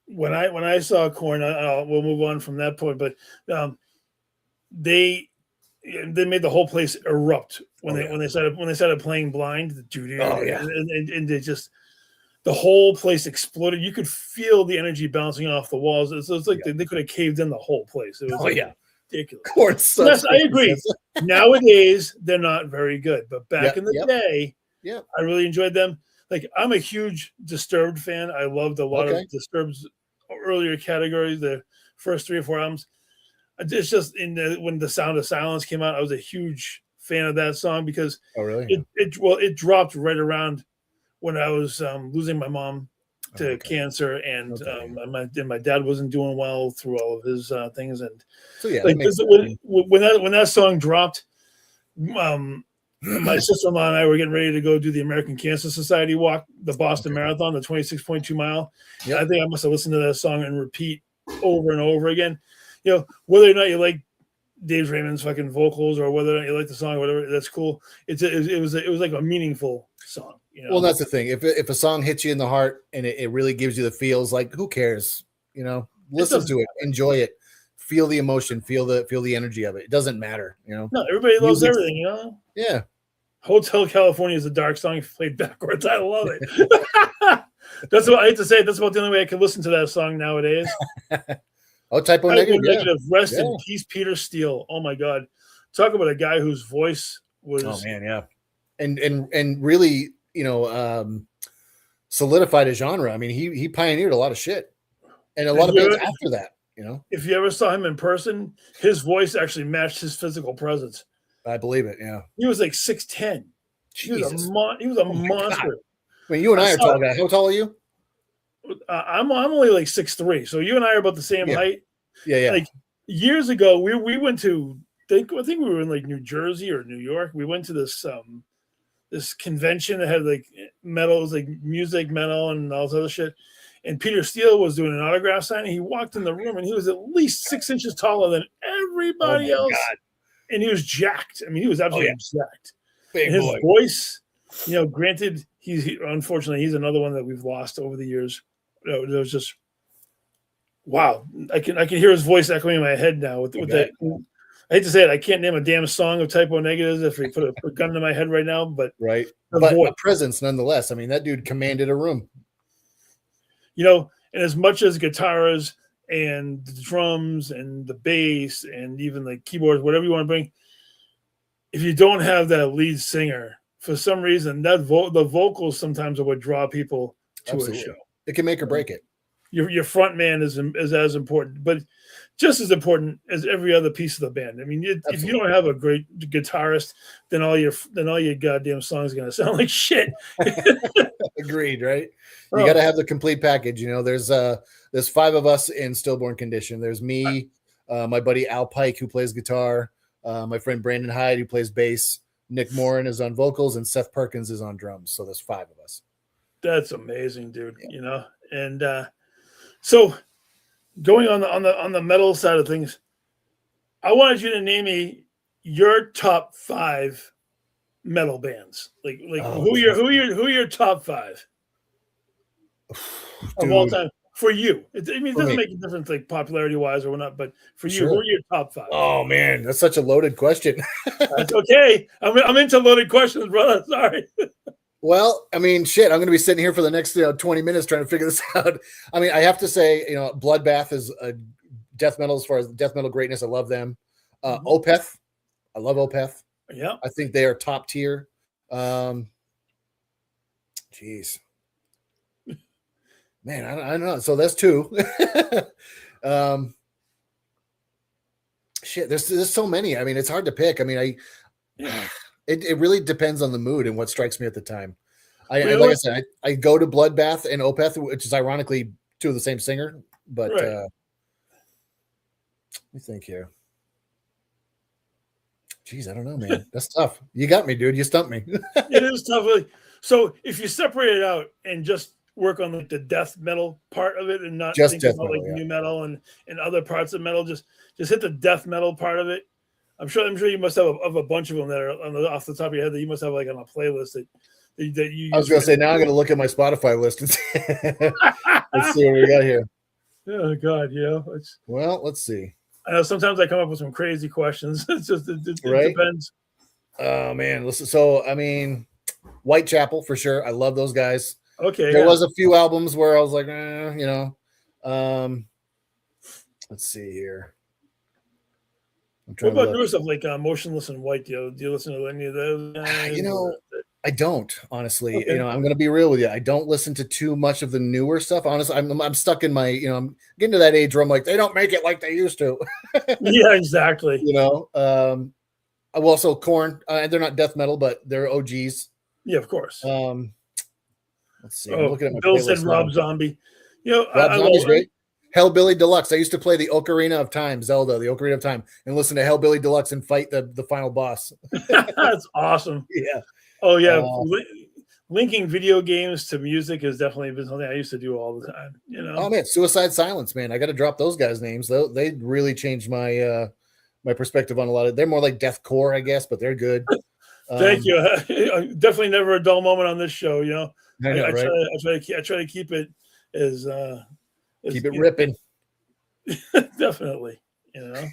Speaker 3: When I saw Korn, we'll move on from that point, but they made the whole place erupt when they started playing Blind. And they just the whole place exploded. You could feel the energy bouncing off the walls. It's like they could have caved in the whole place. It was ridiculous.
Speaker 4: Korn
Speaker 3: yes, I agree. Nowadays they're not very good, but back in the day, I really enjoyed them. I'm a huge Disturbed fan. I loved a lot of Disturbed's earlier categories, the first 3 or 4 albums. It's just when The Sound of Silence came out, I was a huge fan of that song because it dropped right around when I was losing my mom to cancer, and my dad wasn't doing well through all of his things, and
Speaker 4: So yeah,
Speaker 3: like when that song dropped, my sister-in-law and I were getting ready to go do the American Cancer Society walk, the Boston Marathon, the 26.2 mile. Yep. I think I must have listened to that song and repeat over and over again. You know, whether or not you like Dave Raymond's fucking vocals or whether or not you like the song or whatever, that's cool. It was like a meaningful song. You know?
Speaker 4: Well, that's the thing. If a song hits you in the heart and it really gives you the feels, like who cares? You know, listen to it, enjoy it. Feel the emotion, feel the energy of it. It doesn't matter, you know.
Speaker 3: No, everybody loves everything, you know.
Speaker 4: Yeah.
Speaker 3: Hotel California is a dark song played backwards. I love it. That's what I hate to say. That's about the only way I can listen to that song nowadays.
Speaker 4: Type O Negative.
Speaker 3: Negative. Rest in peace, Peter Steele. Oh my God, talk about a guy whose voice was.
Speaker 4: Oh man, yeah, and really, you know, solidified a genre. I mean, he pioneered a lot of shit, and a lot of bands after that. You know,
Speaker 3: if you ever saw him in person, his voice actually matched his physical presence.
Speaker 4: I believe it. Yeah,
Speaker 3: he was like 6'10". He was a monster.
Speaker 4: God. I mean, you and I are tall guys. How tall are you?
Speaker 3: I'm only like 6'3", so you and I are about the same height.
Speaker 4: Yeah.
Speaker 3: Like years ago, we went to I think we were in like New Jersey or New York. We went to this this convention that had like metal, it was like music, metal, and all this other shit. And Peter Steele was doing an autograph signing. He walked in the room and he was at least 6 inches taller than everybody else. God. And he was jacked. I mean, he was absolutely jacked.
Speaker 4: Big
Speaker 3: and his
Speaker 4: boy.
Speaker 3: voice, you know, granted, unfortunately, he's another one that we've lost over the years. It was just, wow. I can hear his voice echoing in my head now with that. I hate to say it, I can't name a damn song of Type O Negatives if we put a gun to my head right now, but
Speaker 4: a presence nonetheless. I mean, that dude commanded a room.
Speaker 3: You know, and as much as guitars and the drums and the bass and even the keyboards, whatever you want to bring, if you don't have that lead singer, for some reason, the vocals sometimes are what draw people to a show.
Speaker 4: It can make or break it.
Speaker 3: Your front man is as important, but just as important as every other piece of the band. I mean, if you don't have a great guitarist, then all your goddamn songs are gonna sound like shit.
Speaker 4: Agreed, right? You got to have the complete package. You know, there's 5 of us in Stillborn Condition. There's me, my buddy Al Pike, who plays guitar, my friend Brandon Hyde, who plays bass, Nick Morin is on vocals, and Seth Perkins is on drums. So there's 5 of us.
Speaker 3: That's amazing, dude. Yeah. You know, and so going on the metal side of things, I wanted you to name me your top 5 metal bands. Like who are your top 5 of all time for you? It doesn't make a difference like popularity wise or whatnot, but for you, who are your top 5?
Speaker 4: Oh man, that's such a loaded question.
Speaker 3: That's okay. I'm into loaded questions, brother. Sorry.
Speaker 4: Well, I mean, shit, I'm going to be sitting here for the next 20 minutes trying to figure this out. I mean, I have to say, you know, Bloodbath is a death metal as far as death metal greatness. I love them. Opeth, I love Opeth.
Speaker 3: Yeah,
Speaker 4: I think they are top tier. Jeez, man, I don't know. So that's 2. Shit, there's so many. I mean, it's hard to pick. I mean, It really depends on the mood and what strikes me at the time. Like I said, I go to Bloodbath and Opeth, which is ironically 2 of the same singer. But let me think here. Jeez, I don't know, man. That's tough. You got me, dude. You stumped me.
Speaker 3: It is tough. Really. So if you separate it out and just work on like the death metal part of it and not
Speaker 4: just
Speaker 3: think about like new metal and other parts of metal, just hit the death metal part of it. I'm sure you must have a bunch of them that are off the top of your head that you must have like on a playlist that you.
Speaker 4: I was going to say, now I'm going to look at my Spotify list and see. Let's see what we got here.
Speaker 3: Oh God, yeah.
Speaker 4: Well, let's see.
Speaker 3: I know sometimes I come up with some crazy questions. It's just it depends.
Speaker 4: Oh man, listen. So I mean, Whitechapel for sure. I love those guys.
Speaker 3: Okay.
Speaker 4: There was a few albums where I was like, you know. Let's see here.
Speaker 3: What about newer stuff like Motionless in White? Do you listen to any of those?
Speaker 4: You know, I don't, honestly. Okay. You know, I'm going to be real with you. I don't listen to too much of the newer stuff. Honestly, I'm stuck in my, you know, I'm getting to that age where I'm like, they don't make it like they used to.
Speaker 3: Yeah, exactly.
Speaker 4: You know, also Korn. They're not death metal, but they're OGs.
Speaker 3: Yeah, of course.
Speaker 4: Let's see. I'm looking at my
Speaker 3: Bill
Speaker 4: playlist
Speaker 3: said Rob
Speaker 4: now.
Speaker 3: Zombie. You know,
Speaker 4: Rob
Speaker 3: I
Speaker 4: Zombie's
Speaker 3: love
Speaker 4: great. Hellbilly Deluxe. I used to play the Ocarina of Time, Zelda, the Ocarina of Time, and listen to Hellbilly Deluxe and fight the final boss.
Speaker 3: That's awesome.
Speaker 4: Yeah.
Speaker 3: Oh yeah, linking video games to music has definitely been something I used to do all the time. You know.
Speaker 4: Oh man, Suicide Silence, man. I got to drop those guys' names. They really changed my my perspective on a lot of. They're more like deathcore, I guess, but they're good.
Speaker 3: Thank you. Definitely never a dull moment on this show. You know,
Speaker 4: I know, right?
Speaker 3: I try to keep it as
Speaker 4: keep it ripping.
Speaker 3: Definitely. You know.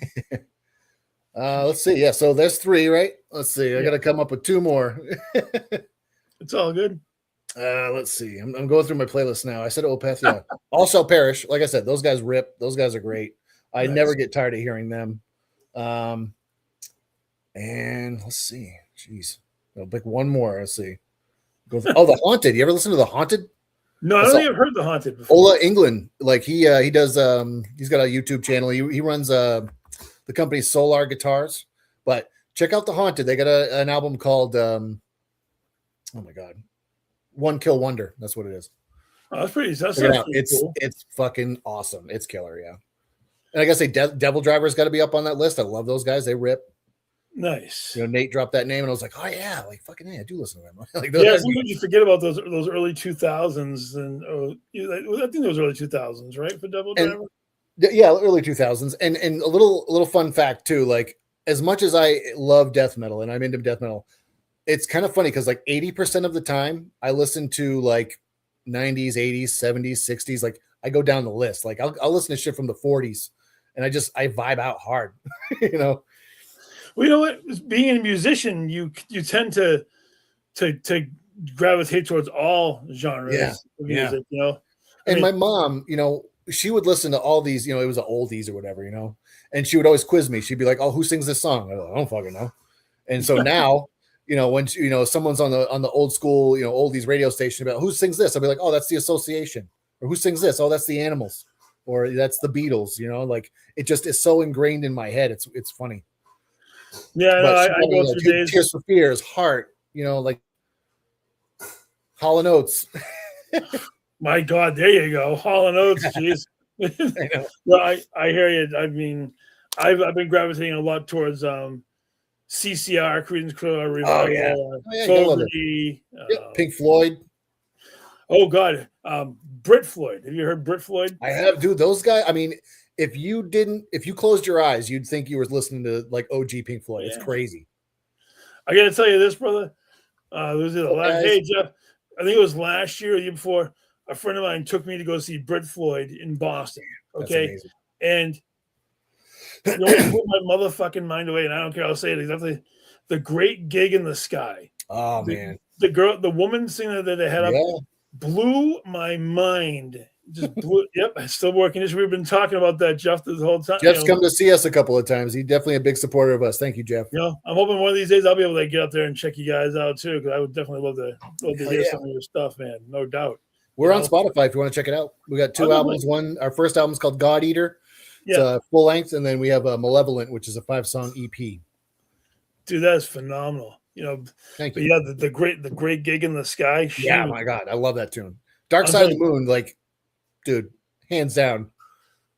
Speaker 4: Let's see. Yeah, so there's 3, right? Let's see. I got to come up with 2 more.
Speaker 3: It's all good.
Speaker 4: Let's see. I'm going through my playlist now. I said Opeth, yeah. Also Perish. Like I said, those guys rip. Those guys are great. I never get tired of hearing them. And let's see. Jeez. I'll pick one more. Let's see. The Haunted. You ever listen to The Haunted?
Speaker 3: No, I don't think I've heard The Haunted before.
Speaker 4: Ola England. Like he does he's got a YouTube channel. He runs the company Solar Guitars. But check out The Haunted. They got an album called oh my god. One Kill Wonder. That's what it is.
Speaker 3: Oh, that's pretty. Cool.
Speaker 4: It's fucking awesome. It's killer, yeah. And I gotta say, Devil Driver's got to be up on that list. I love those guys. They rip.
Speaker 3: Nice.
Speaker 4: You know, Nate dropped that name, and I was like, oh yeah, like fucking yeah, I do listen to them. Like,
Speaker 3: yeah, sometimes you forget about those early 2000s, and I think those early 2000s, right, for Devil Driver.
Speaker 4: Yeah, early 2000s. And a little fun fact too. Like, as much as I love death metal and I'm into death metal, it's kind of funny because like 80% of the time I listen to like 90s, 80s, 70s, 60s. Like I go down the list. Like I'll listen to shit from the 40s, and I vibe out hard, you know.
Speaker 3: Well, you know what? Being a musician, you tend to gravitate towards all genres of music, you know.
Speaker 4: My mom, you know, she would listen to all these, you know, it was the oldies or whatever, you know, and she would always quiz me. She'd be like, "Oh, who sings this song?" I don't fucking know. And so now, you know, when you know someone's on the old school, you know, oldies radio station about who sings this, I'll be like, "Oh, that's the Association," or "Who sings this?" "Oh, that's the Animals," or "That's the Beatles." You know, like it just is so ingrained in my head. It's funny.
Speaker 3: Yeah, no, I go through days.
Speaker 4: Tears for Fears, Heart, you know, like Hall & Oates.
Speaker 3: My God, there you go, Hall & Oates. Jeez. Well, I hear you. I mean, I've been gravitating a lot towards CCR, Creedence Clearwater Revival, Fogerty,
Speaker 4: Pink Floyd.
Speaker 3: Oh God, Brit Floyd. Have you heard Brit Floyd?
Speaker 4: I have, dude. Those guys. I mean, if you closed your eyes, you'd think you were listening to like OG Pink Floyd. Yeah. It's crazy.
Speaker 3: I got to tell you this, brother. Hey, Jeff, I think it was last year or the year before, a friend of mine took me to go see Brit Floyd in Boston. Okay. And you know what blew my motherfucking mind away, and I don't care, I'll say it exactly. The Great Gig in the Sky.
Speaker 4: Oh, man.
Speaker 3: The woman singer that they had up blew my mind. Just blew. Yep, still working. We've been talking about that, Jeff, this whole time.
Speaker 4: Jeff's come to see us a couple of times. He's definitely a big supporter of us. Thank you, Jeff.
Speaker 3: You know, I'm hoping one of these days I'll be able to get up there and check you guys out too, because I would definitely love to hear some of your stuff, man. No doubt.
Speaker 4: We're on Spotify if you want to check it out. We got 2 albums. Our first album is called God Eater. It's a full length, and then we have Malevolent, which is a 5-song EP.
Speaker 3: Dude, that's phenomenal. You know,
Speaker 4: thank you.
Speaker 3: Yeah, the great Gig in the Sky.
Speaker 4: Yeah, my God, I love that tune. Dark Side of the Moon, like, dude, hands down,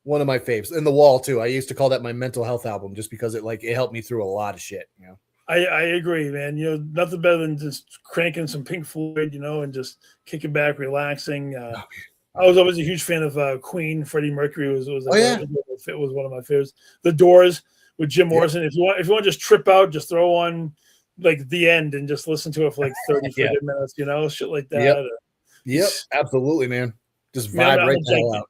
Speaker 4: one of my faves. And The Wall too. I used to call that my mental health album just because it helped me through a lot of shit. You know,
Speaker 3: I agree, man. You know, nothing better than just cranking some Pink Floyd, you know, and just kicking back, relaxing. I was always a huge fan of Queen. Freddie Mercury was one of my favorites. The Doors with Jim Morrison. If you want to just trip out, just throw on like The End and just listen to it for like 30 minutes, you know, shit like that.
Speaker 4: Yep, absolutely, man. Just vibe right the hell out.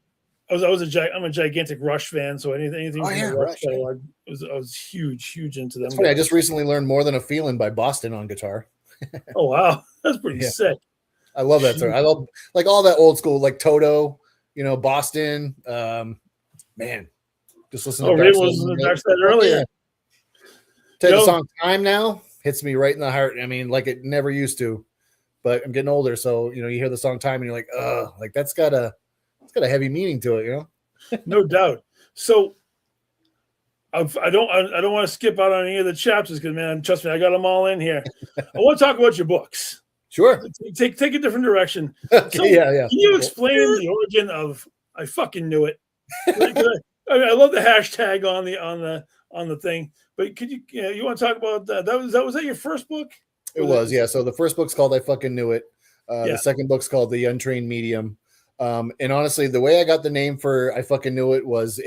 Speaker 3: I'm a gigantic Rush fan, so anything from the Rush catalog, I was huge into them.
Speaker 4: I just recently learned More Than a Feeling by Boston on guitar.
Speaker 3: Oh wow, that's pretty sick.
Speaker 4: I love that song. I love like all that old school, like Toto, you know, Boston. Man, just listen to
Speaker 3: Dark Side earlier.
Speaker 4: Tell you the song "Time" now hits me right in the heart. I mean, like it never used to, but I'm getting older, so you know, you hear the song "Time" and you're like, like that's got a heavy meaning to it, you know.
Speaker 3: No doubt. So I don't want to skip out on any of the chapters because, man, trust me, I got them all in here. I want to talk about your books.
Speaker 4: Sure.
Speaker 3: Take a different direction.
Speaker 4: Okay,
Speaker 3: So,
Speaker 4: yeah.
Speaker 3: can you explain the origin of "I fucking knew it"? I love the hashtag on the thing, but could you want to talk about that? Was that your first book?
Speaker 4: It was, yeah. So the first book's called "I Fucking Knew It."
Speaker 3: Yeah.
Speaker 4: The second book's called "The Untrained Medium." And honestly, the way I got the name for "I Fucking Knew It" was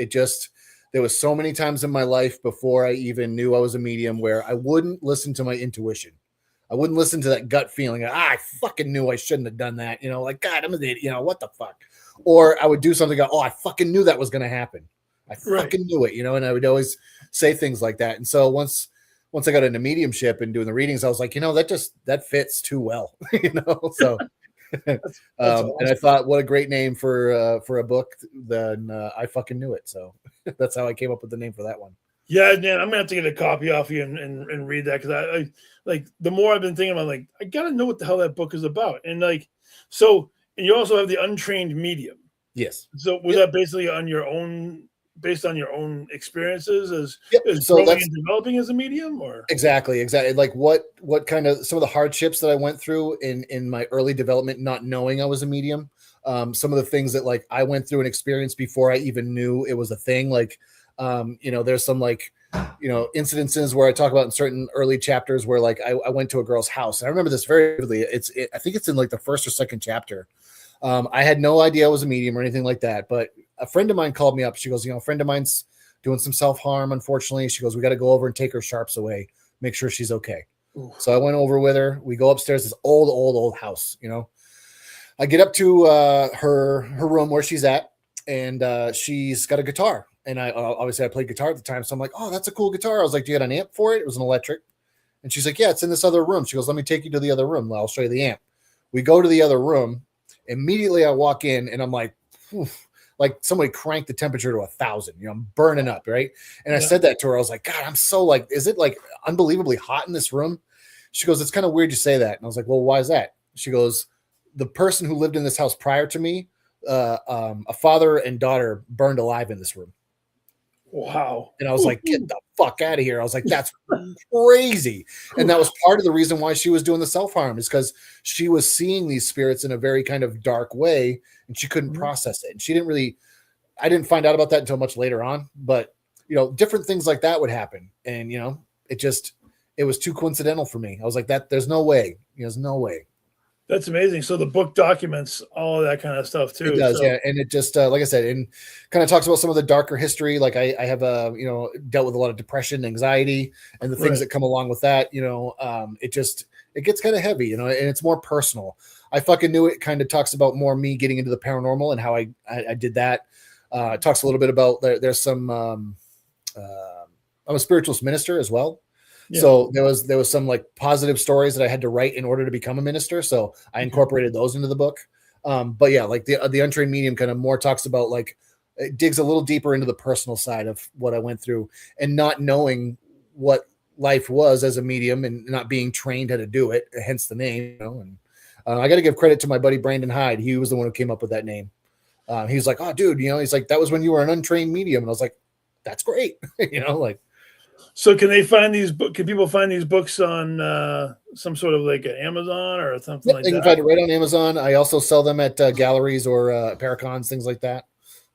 Speaker 4: there was so many times in my life before I even knew I was a medium where I wouldn't listen to my intuition. I wouldn't listen to that gut feeling. I fucking knew I shouldn't have done that. Like, God, I'm an idiot. What the fuck? Or I would do something. I fucking knew that was going to happen. I fucking knew it. And I would always say things like that. And so once I got into mediumship and doing the readings, I was like, that fits too well. So.
Speaker 3: That's awesome.
Speaker 4: And I thought, what a great name for a book. Then I fucking knew it. So that's how I came up with the name for that one.
Speaker 3: Yeah, man, I'm gonna have to get a copy off you and read that, because I like, the more I've been thinking about, like, I gotta know what the hell that book is about. And like, so, and you also have the Untrained Medium.
Speaker 4: Yes.
Speaker 3: So was that basically based on your own experiences as
Speaker 4: So
Speaker 3: growing
Speaker 4: that's
Speaker 3: and developing as a medium, or
Speaker 4: exactly like what kind of some of the hardships that I went through in my early development, not knowing I was a medium. Some of the things that like I went through and experienced before I even knew it was a thing. Like, there's some like, incidences where I talk about in certain early chapters where like I went to a girl's house. And I remember this very vividly. I think it's in like the first or second chapter. I had no idea I was a medium or anything like that, but a friend of mine called me up. She goes, a friend of mine's doing some self-harm, unfortunately. She goes, we got to go over and take her sharps away, make sure she's okay. Ooh. So I went over with her. We go upstairs, this old house, I get up to her room where she's at, and she's got a guitar. And I played guitar at the time. So I'm like, oh, that's a cool guitar. I was like, do you get an amp for it? It was an electric. And she's like, yeah, it's in this other room. She goes, let me take you to the other room. I'll show you the amp. We go to the other room. Immediately I walk in and I'm like, like somebody cranked the temperature to 1,000, I'm burning up. Right. And I said that to her. I was like, God, I'm so like, is it like unbelievably hot in this room? She goes, it's kind of weird you say that. And I was like, well, why is that? She goes, the person who lived in this house prior to me, a father and daughter burned alive in this room.
Speaker 3: Wow.
Speaker 4: And I was like, get the fuck out of here. I was like, that's crazy. And that was part of the reason why she was doing the self-harm, is because she was seeing these spirits in a very kind of dark way and she couldn't process it. And I didn't find out about that until much later on, but different things like that would happen. And, it was too coincidental for me. I was like, there's no way. There's no way.
Speaker 3: That's amazing. So the book documents all of that kind of stuff too.
Speaker 4: It does, yeah. And it just, like I said, and kind of talks about some of the darker history. Like I have dealt with a lot of depression, anxiety, and the things that come along with that. It gets kind of heavy, and it's more personal. I fucking knew it. Kind of talks about more me getting into the paranormal and how I did that. It talks a little bit about there's some. I'm a spiritualist minister as well. Yeah. So there was some like positive stories that I had to write in order to become a minister. So I incorporated those into the book. But yeah, like the Untrained Medium kind of more talks about, like, it digs a little deeper into the personal side of what I went through and not knowing what life was as a medium and not being trained how to do it, hence the name. And I got to give credit to my buddy Brandon Hyde. He was the one who came up with that name. He was like, oh, dude, he's like, that was when you were an untrained medium. And I was like, that's great. Like.
Speaker 3: So can they find these books? Can people find these books on some sort of like Amazon or something like that?
Speaker 4: They can find it right on Amazon. I also sell them at galleries or Paracons, things like that.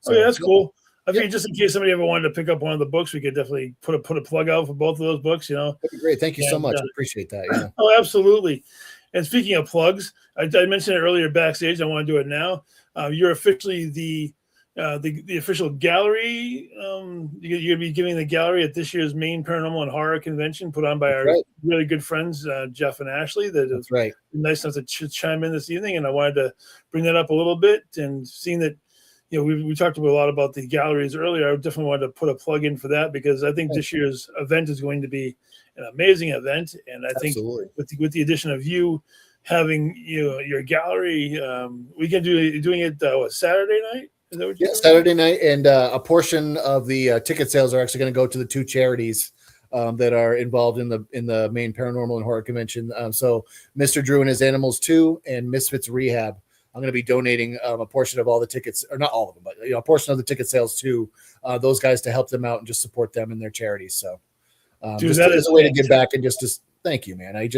Speaker 3: So, yeah, that's cool. I think just in case somebody ever wanted to pick up one of the books, we could definitely put a plug out for both of those books.
Speaker 4: That'd be great. Thank you so much. I appreciate that. Yeah.
Speaker 3: Oh, absolutely. And speaking of plugs, I mentioned it earlier backstage. I want to do it now. You're officially the official gallery. You're going to be giving the gallery at this year's Maine Paranormal and Horror Convention, put on by our really good friends, Jeff and Ashley. That's right. Nice enough to chime in this evening. And I wanted to bring that up a little bit, and seeing that, we talked a lot about the galleries earlier. I definitely wanted to put a plug in for that, because I think this year's event is going to be an amazing event. And I think with the addition of you having your gallery, we can doing it Saturday night. Is that what you're doing?
Speaker 4: Saturday night, and a portion of the ticket sales are actually going to go to the two charities that are involved in the Maine Paranormal and Horror Convention. So Mr. Drew and His Animals 2 and Misfits Rehab. I'm going to be donating a portion of all the tickets, or not all of them, but a portion of the ticket sales to those guys to help them out and just support them and their charities. So
Speaker 3: Dude, that is
Speaker 4: a way to give back and just thank you, man. I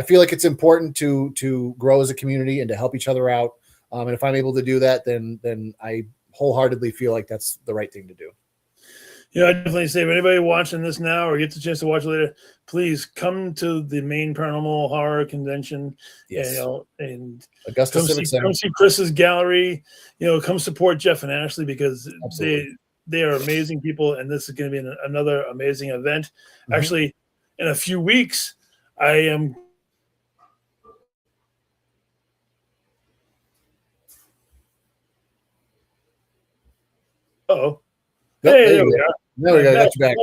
Speaker 4: feel like it's important to grow as a community and to help each other out. And if I'm able to do that, then I wholeheartedly feel like that's the right thing to do.
Speaker 3: I definitely say if anybody watching this now or gets a chance to watch it later, please come to the Maine Paranormal Horror Convention.
Speaker 4: Yes.
Speaker 3: And
Speaker 4: Augusta Civic Center.
Speaker 3: Come see Chris's gallery. Come support Jeff and Ashley because they are amazing people, and this is going to be another amazing event. Mm-hmm. Actually, in a few weeks, I am. Oh, hey, there we are.
Speaker 4: There we go. Got you back.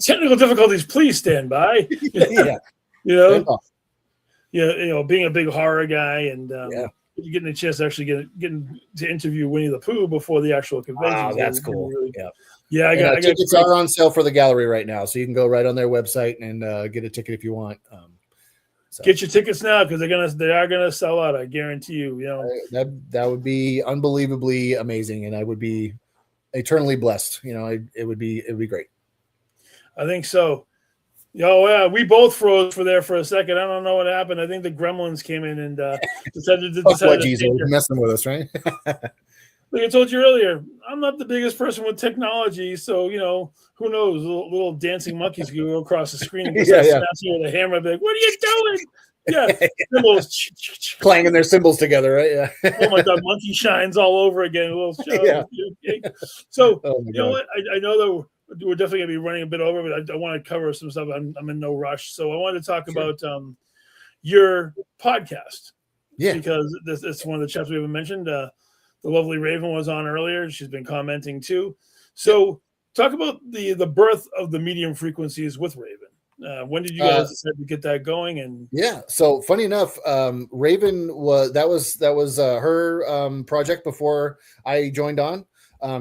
Speaker 3: Technical difficulties. Please stand by.
Speaker 4: Yeah.
Speaker 3: Being a big horror guy and getting a chance to actually getting to interview Winnie the Pooh before the actual convention.
Speaker 4: Wow, that's cool.
Speaker 3: Really,
Speaker 4: I got tickets are on sale for the gallery right now, so you can go right on their website and get a ticket if you want.
Speaker 3: Get your tickets now because they are gonna sell out. I guarantee you.
Speaker 4: That would be unbelievably amazing, and I would be eternally blessed. It would be great.
Speaker 3: I think so. We both froze for a second. I don't know what happened. I think the gremlins came in and decided
Speaker 4: to messing with us, right?
Speaker 3: Like I told you earlier, I'm not the biggest person with technology, so who knows? Little dancing monkeys go across the screen and smashing with a hammer. Be like, "What are you doing?" Yeah, cymbals
Speaker 4: clanging their cymbals together, right? Yeah.
Speaker 3: Oh my God, monkey shines all over again. A little show. Yeah. So you know what? I know that we're definitely gonna be running a bit over, but I want to cover some stuff. I'm in no rush, so I wanted to talk about your podcast.
Speaker 4: Yeah,
Speaker 3: because it's one of the chaps we haven't mentioned. The lovely Raven was on earlier. She's been commenting too. So talk about the birth of the medium frequencies with Raven. When did you guys decide to get that going? And
Speaker 4: so funny enough, Raven was her project before I joined on.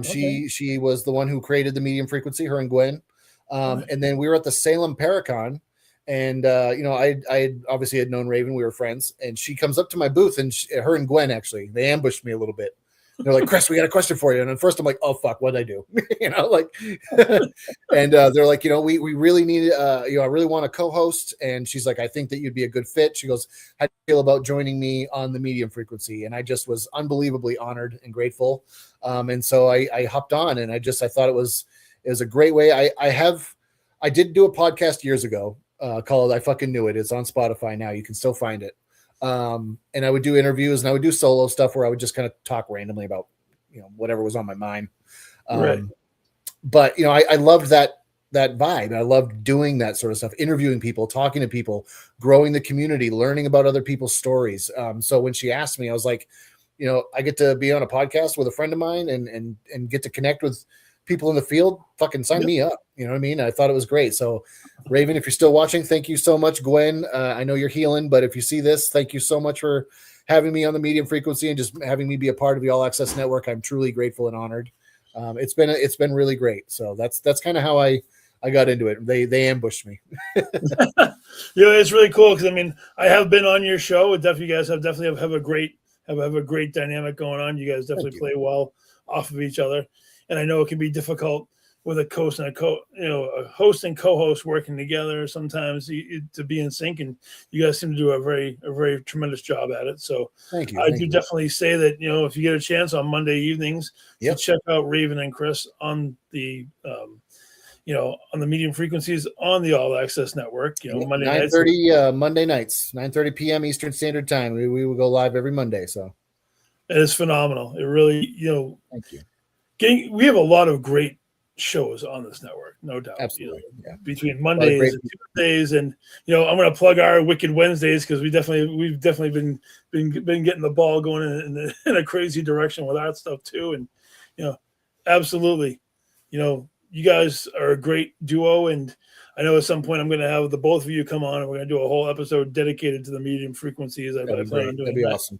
Speaker 4: She was the one who created the medium frequency, her and Gwen. And then we were at the Salem Paracon, and I obviously had known Raven. We were friends, and she comes up to my booth, and her and Gwen actually they ambushed me a little bit. They're like, "Chris, we got a question for you." And at first I'm like, "Oh fuck, what'd I do?" And they're like, we really need, I really want a co-host. And she's like, "I think that you'd be a good fit." She goes, "How do you feel about joining me on the medium frequency?" And I just was unbelievably honored and grateful. And so I hopped on, and I thought it was a great way. I did do a podcast years ago called "I Fucking Knew It." It's on Spotify now. You can still find it. And I would do interviews, and I would do solo stuff where I would just kind of talk randomly about, whatever was on my mind.
Speaker 3: Right.
Speaker 4: But, I loved that vibe. I loved doing that sort of stuff, interviewing people, talking to people, growing the community, learning about other people's stories. So when she asked me, I was like, I get to be on a podcast with a friend of mine and get to connect with people in the field. Fucking sign me up. You know what I mean? I thought it was great. So Raven, if you're still watching, thank you so much. Gwen, I know you're healing, but if you see this, thank you so much for having me on the medium frequency and just having me be a part of the All Access Network. I'm truly grateful and honored. It's been really great. So that's kind of how I got into it. They ambushed me.
Speaker 3: It's really cool. Cause I have been on your show. You guys have definitely have a great dynamic going on. You guys definitely play well off of each other. And I know it can be difficult with a host and a host and co-host working together sometimes to be in sync. And you guys seem to do a very tremendous job at it. So
Speaker 4: thank you.
Speaker 3: I do definitely say that, if you get a chance on Monday evenings, to check out Raven and Chris on the, on the medium frequencies on the All Access Network, Monday
Speaker 4: 9:30 Monday nights, 9:30 p.m. Eastern Standard Time. We will go live every Monday. So
Speaker 3: it's phenomenal. It really,
Speaker 4: thank you.
Speaker 3: We have a lot of great shows on this network, no doubt.
Speaker 4: Absolutely.
Speaker 3: Between Mondays and Tuesdays, and I'm going to plug our Wicked Wednesdays because we've definitely been getting the ball going in a crazy direction with that stuff too. And absolutely, you guys are a great duo, and I know at some point I'm going to have the both of you come on, and we're going to do a whole episode dedicated to the medium frequencies. I plan on doing
Speaker 4: that'd be awesome.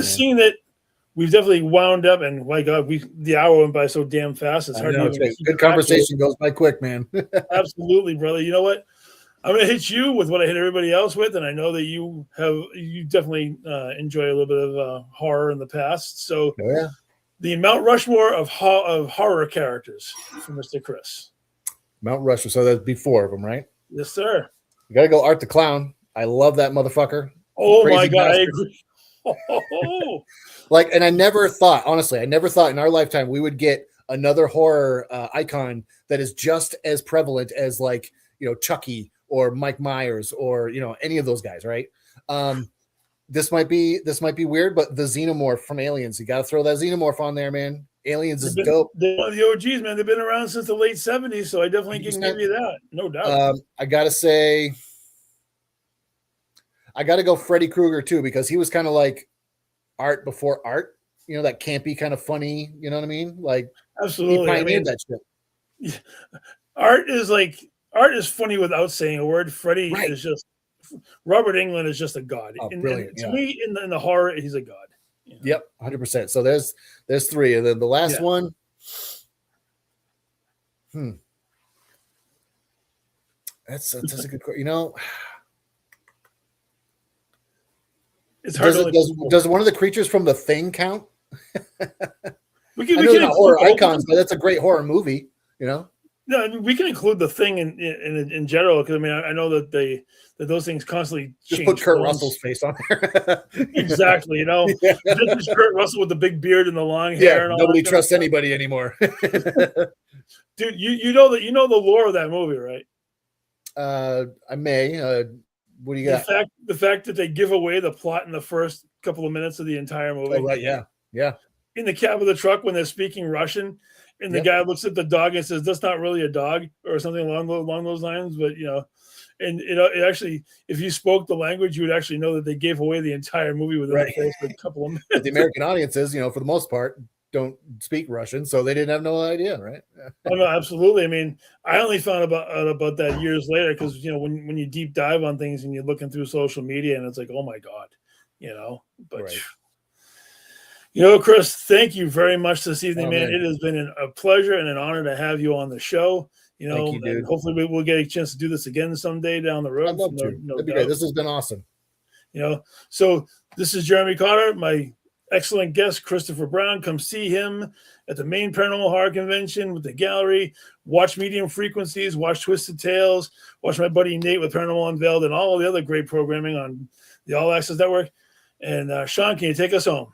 Speaker 3: Seeing that. We've definitely wound up, and my God, the hour went by so damn fast. It's hard to even
Speaker 4: good conversation goes by quick, man.
Speaker 3: Absolutely, brother. You know what? I'm going to hit you with what I hit everybody else with, and I know that you definitely enjoy a little bit of horror in the past. So,
Speaker 4: the
Speaker 3: Mount Rushmore of horror characters for Mr. Chris.
Speaker 4: Mount Rushmore. So that'd be 4 of them, right?
Speaker 3: Yes, sir.
Speaker 4: You got to go Art the Clown. I love that motherfucker.
Speaker 3: Oh
Speaker 4: Crazy
Speaker 3: my God, I
Speaker 4: bastard.
Speaker 3: agree. Oh,
Speaker 4: Like, and I never thought in our lifetime we would get another horror icon that is just as prevalent as, like, you know, Chucky or Mike Myers or, you know, any of those guys, right? This might be weird, but the Xenomorph from Aliens, you got to throw that Xenomorph on there, man. Aliens is dope.
Speaker 3: They're one of the OGs, man. They've been around since the late 70s, so I definitely can give you that. No doubt.
Speaker 4: I got to say, I got to go Freddy Krueger too, because he was kind of like art before art, you know, that campy kind of funny, you know what I mean? Like,
Speaker 3: Absolutely.
Speaker 4: he pioneered that shit.
Speaker 3: Art is funny without saying a word. Freddy is just, Robert Englund is just a god.
Speaker 4: Oh,
Speaker 3: and
Speaker 4: brilliant.
Speaker 3: to me, in the horror, he's a god. You know?
Speaker 4: Yep, 100%. So there's 3, and then the last one. That's a good question. You know,
Speaker 3: it's hard.
Speaker 4: Does one of the creatures from The Thing count?
Speaker 3: We can
Speaker 4: not horror icons, but that's a great horror movie. You know.
Speaker 3: No, we can include The Thing in general, because I mean I know that those things constantly
Speaker 4: just
Speaker 3: change
Speaker 4: put Kurt
Speaker 3: forms.
Speaker 4: Russell's face on there.
Speaker 3: Exactly, you know, just Kurt Russell with the big beard and the long hair. And all
Speaker 4: nobody
Speaker 3: that
Speaker 4: trusts anybody anymore.
Speaker 3: Dude, you know the lore of that movie, right?
Speaker 4: I may. What do you got?
Speaker 3: The fact that they give away the plot in the first couple of minutes of the entire movie.
Speaker 4: Oh, right, yeah.
Speaker 3: In the cab of the truck when they're speaking Russian, and the guy looks at the dog and says, "That's not really a dog," or something along those lines. But you know, and it actually, if you spoke the language, you would actually know that they gave away the entire movie within the first couple of minutes.
Speaker 4: But the American audiences, you know, for the most part, don't speak Russian, so they didn't have no idea, right?
Speaker 3: Oh no, absolutely. I mean, I only found about that years later, because you know when you deep dive on things and you're looking through social media and it's like, oh my God, you know. But you know, Chris, thank you very much this evening, man. It has been a pleasure and an honor to have you on the show. You know, and hopefully we'll get a chance to do this again someday down the road.
Speaker 4: I'd love to. That'd be great. This has been awesome.
Speaker 3: You know, so this is Jeremy Cotter, my excellent guest, Christopher Brown. Come see him at the Maine Paranormal Horror Convention with the gallery. Watch Medium Frequencies, watch Twisted Tales, watch my buddy Nate with Paranormal Unveiled, and all the other great programming on the All Access Network. And Sean, can you take us home?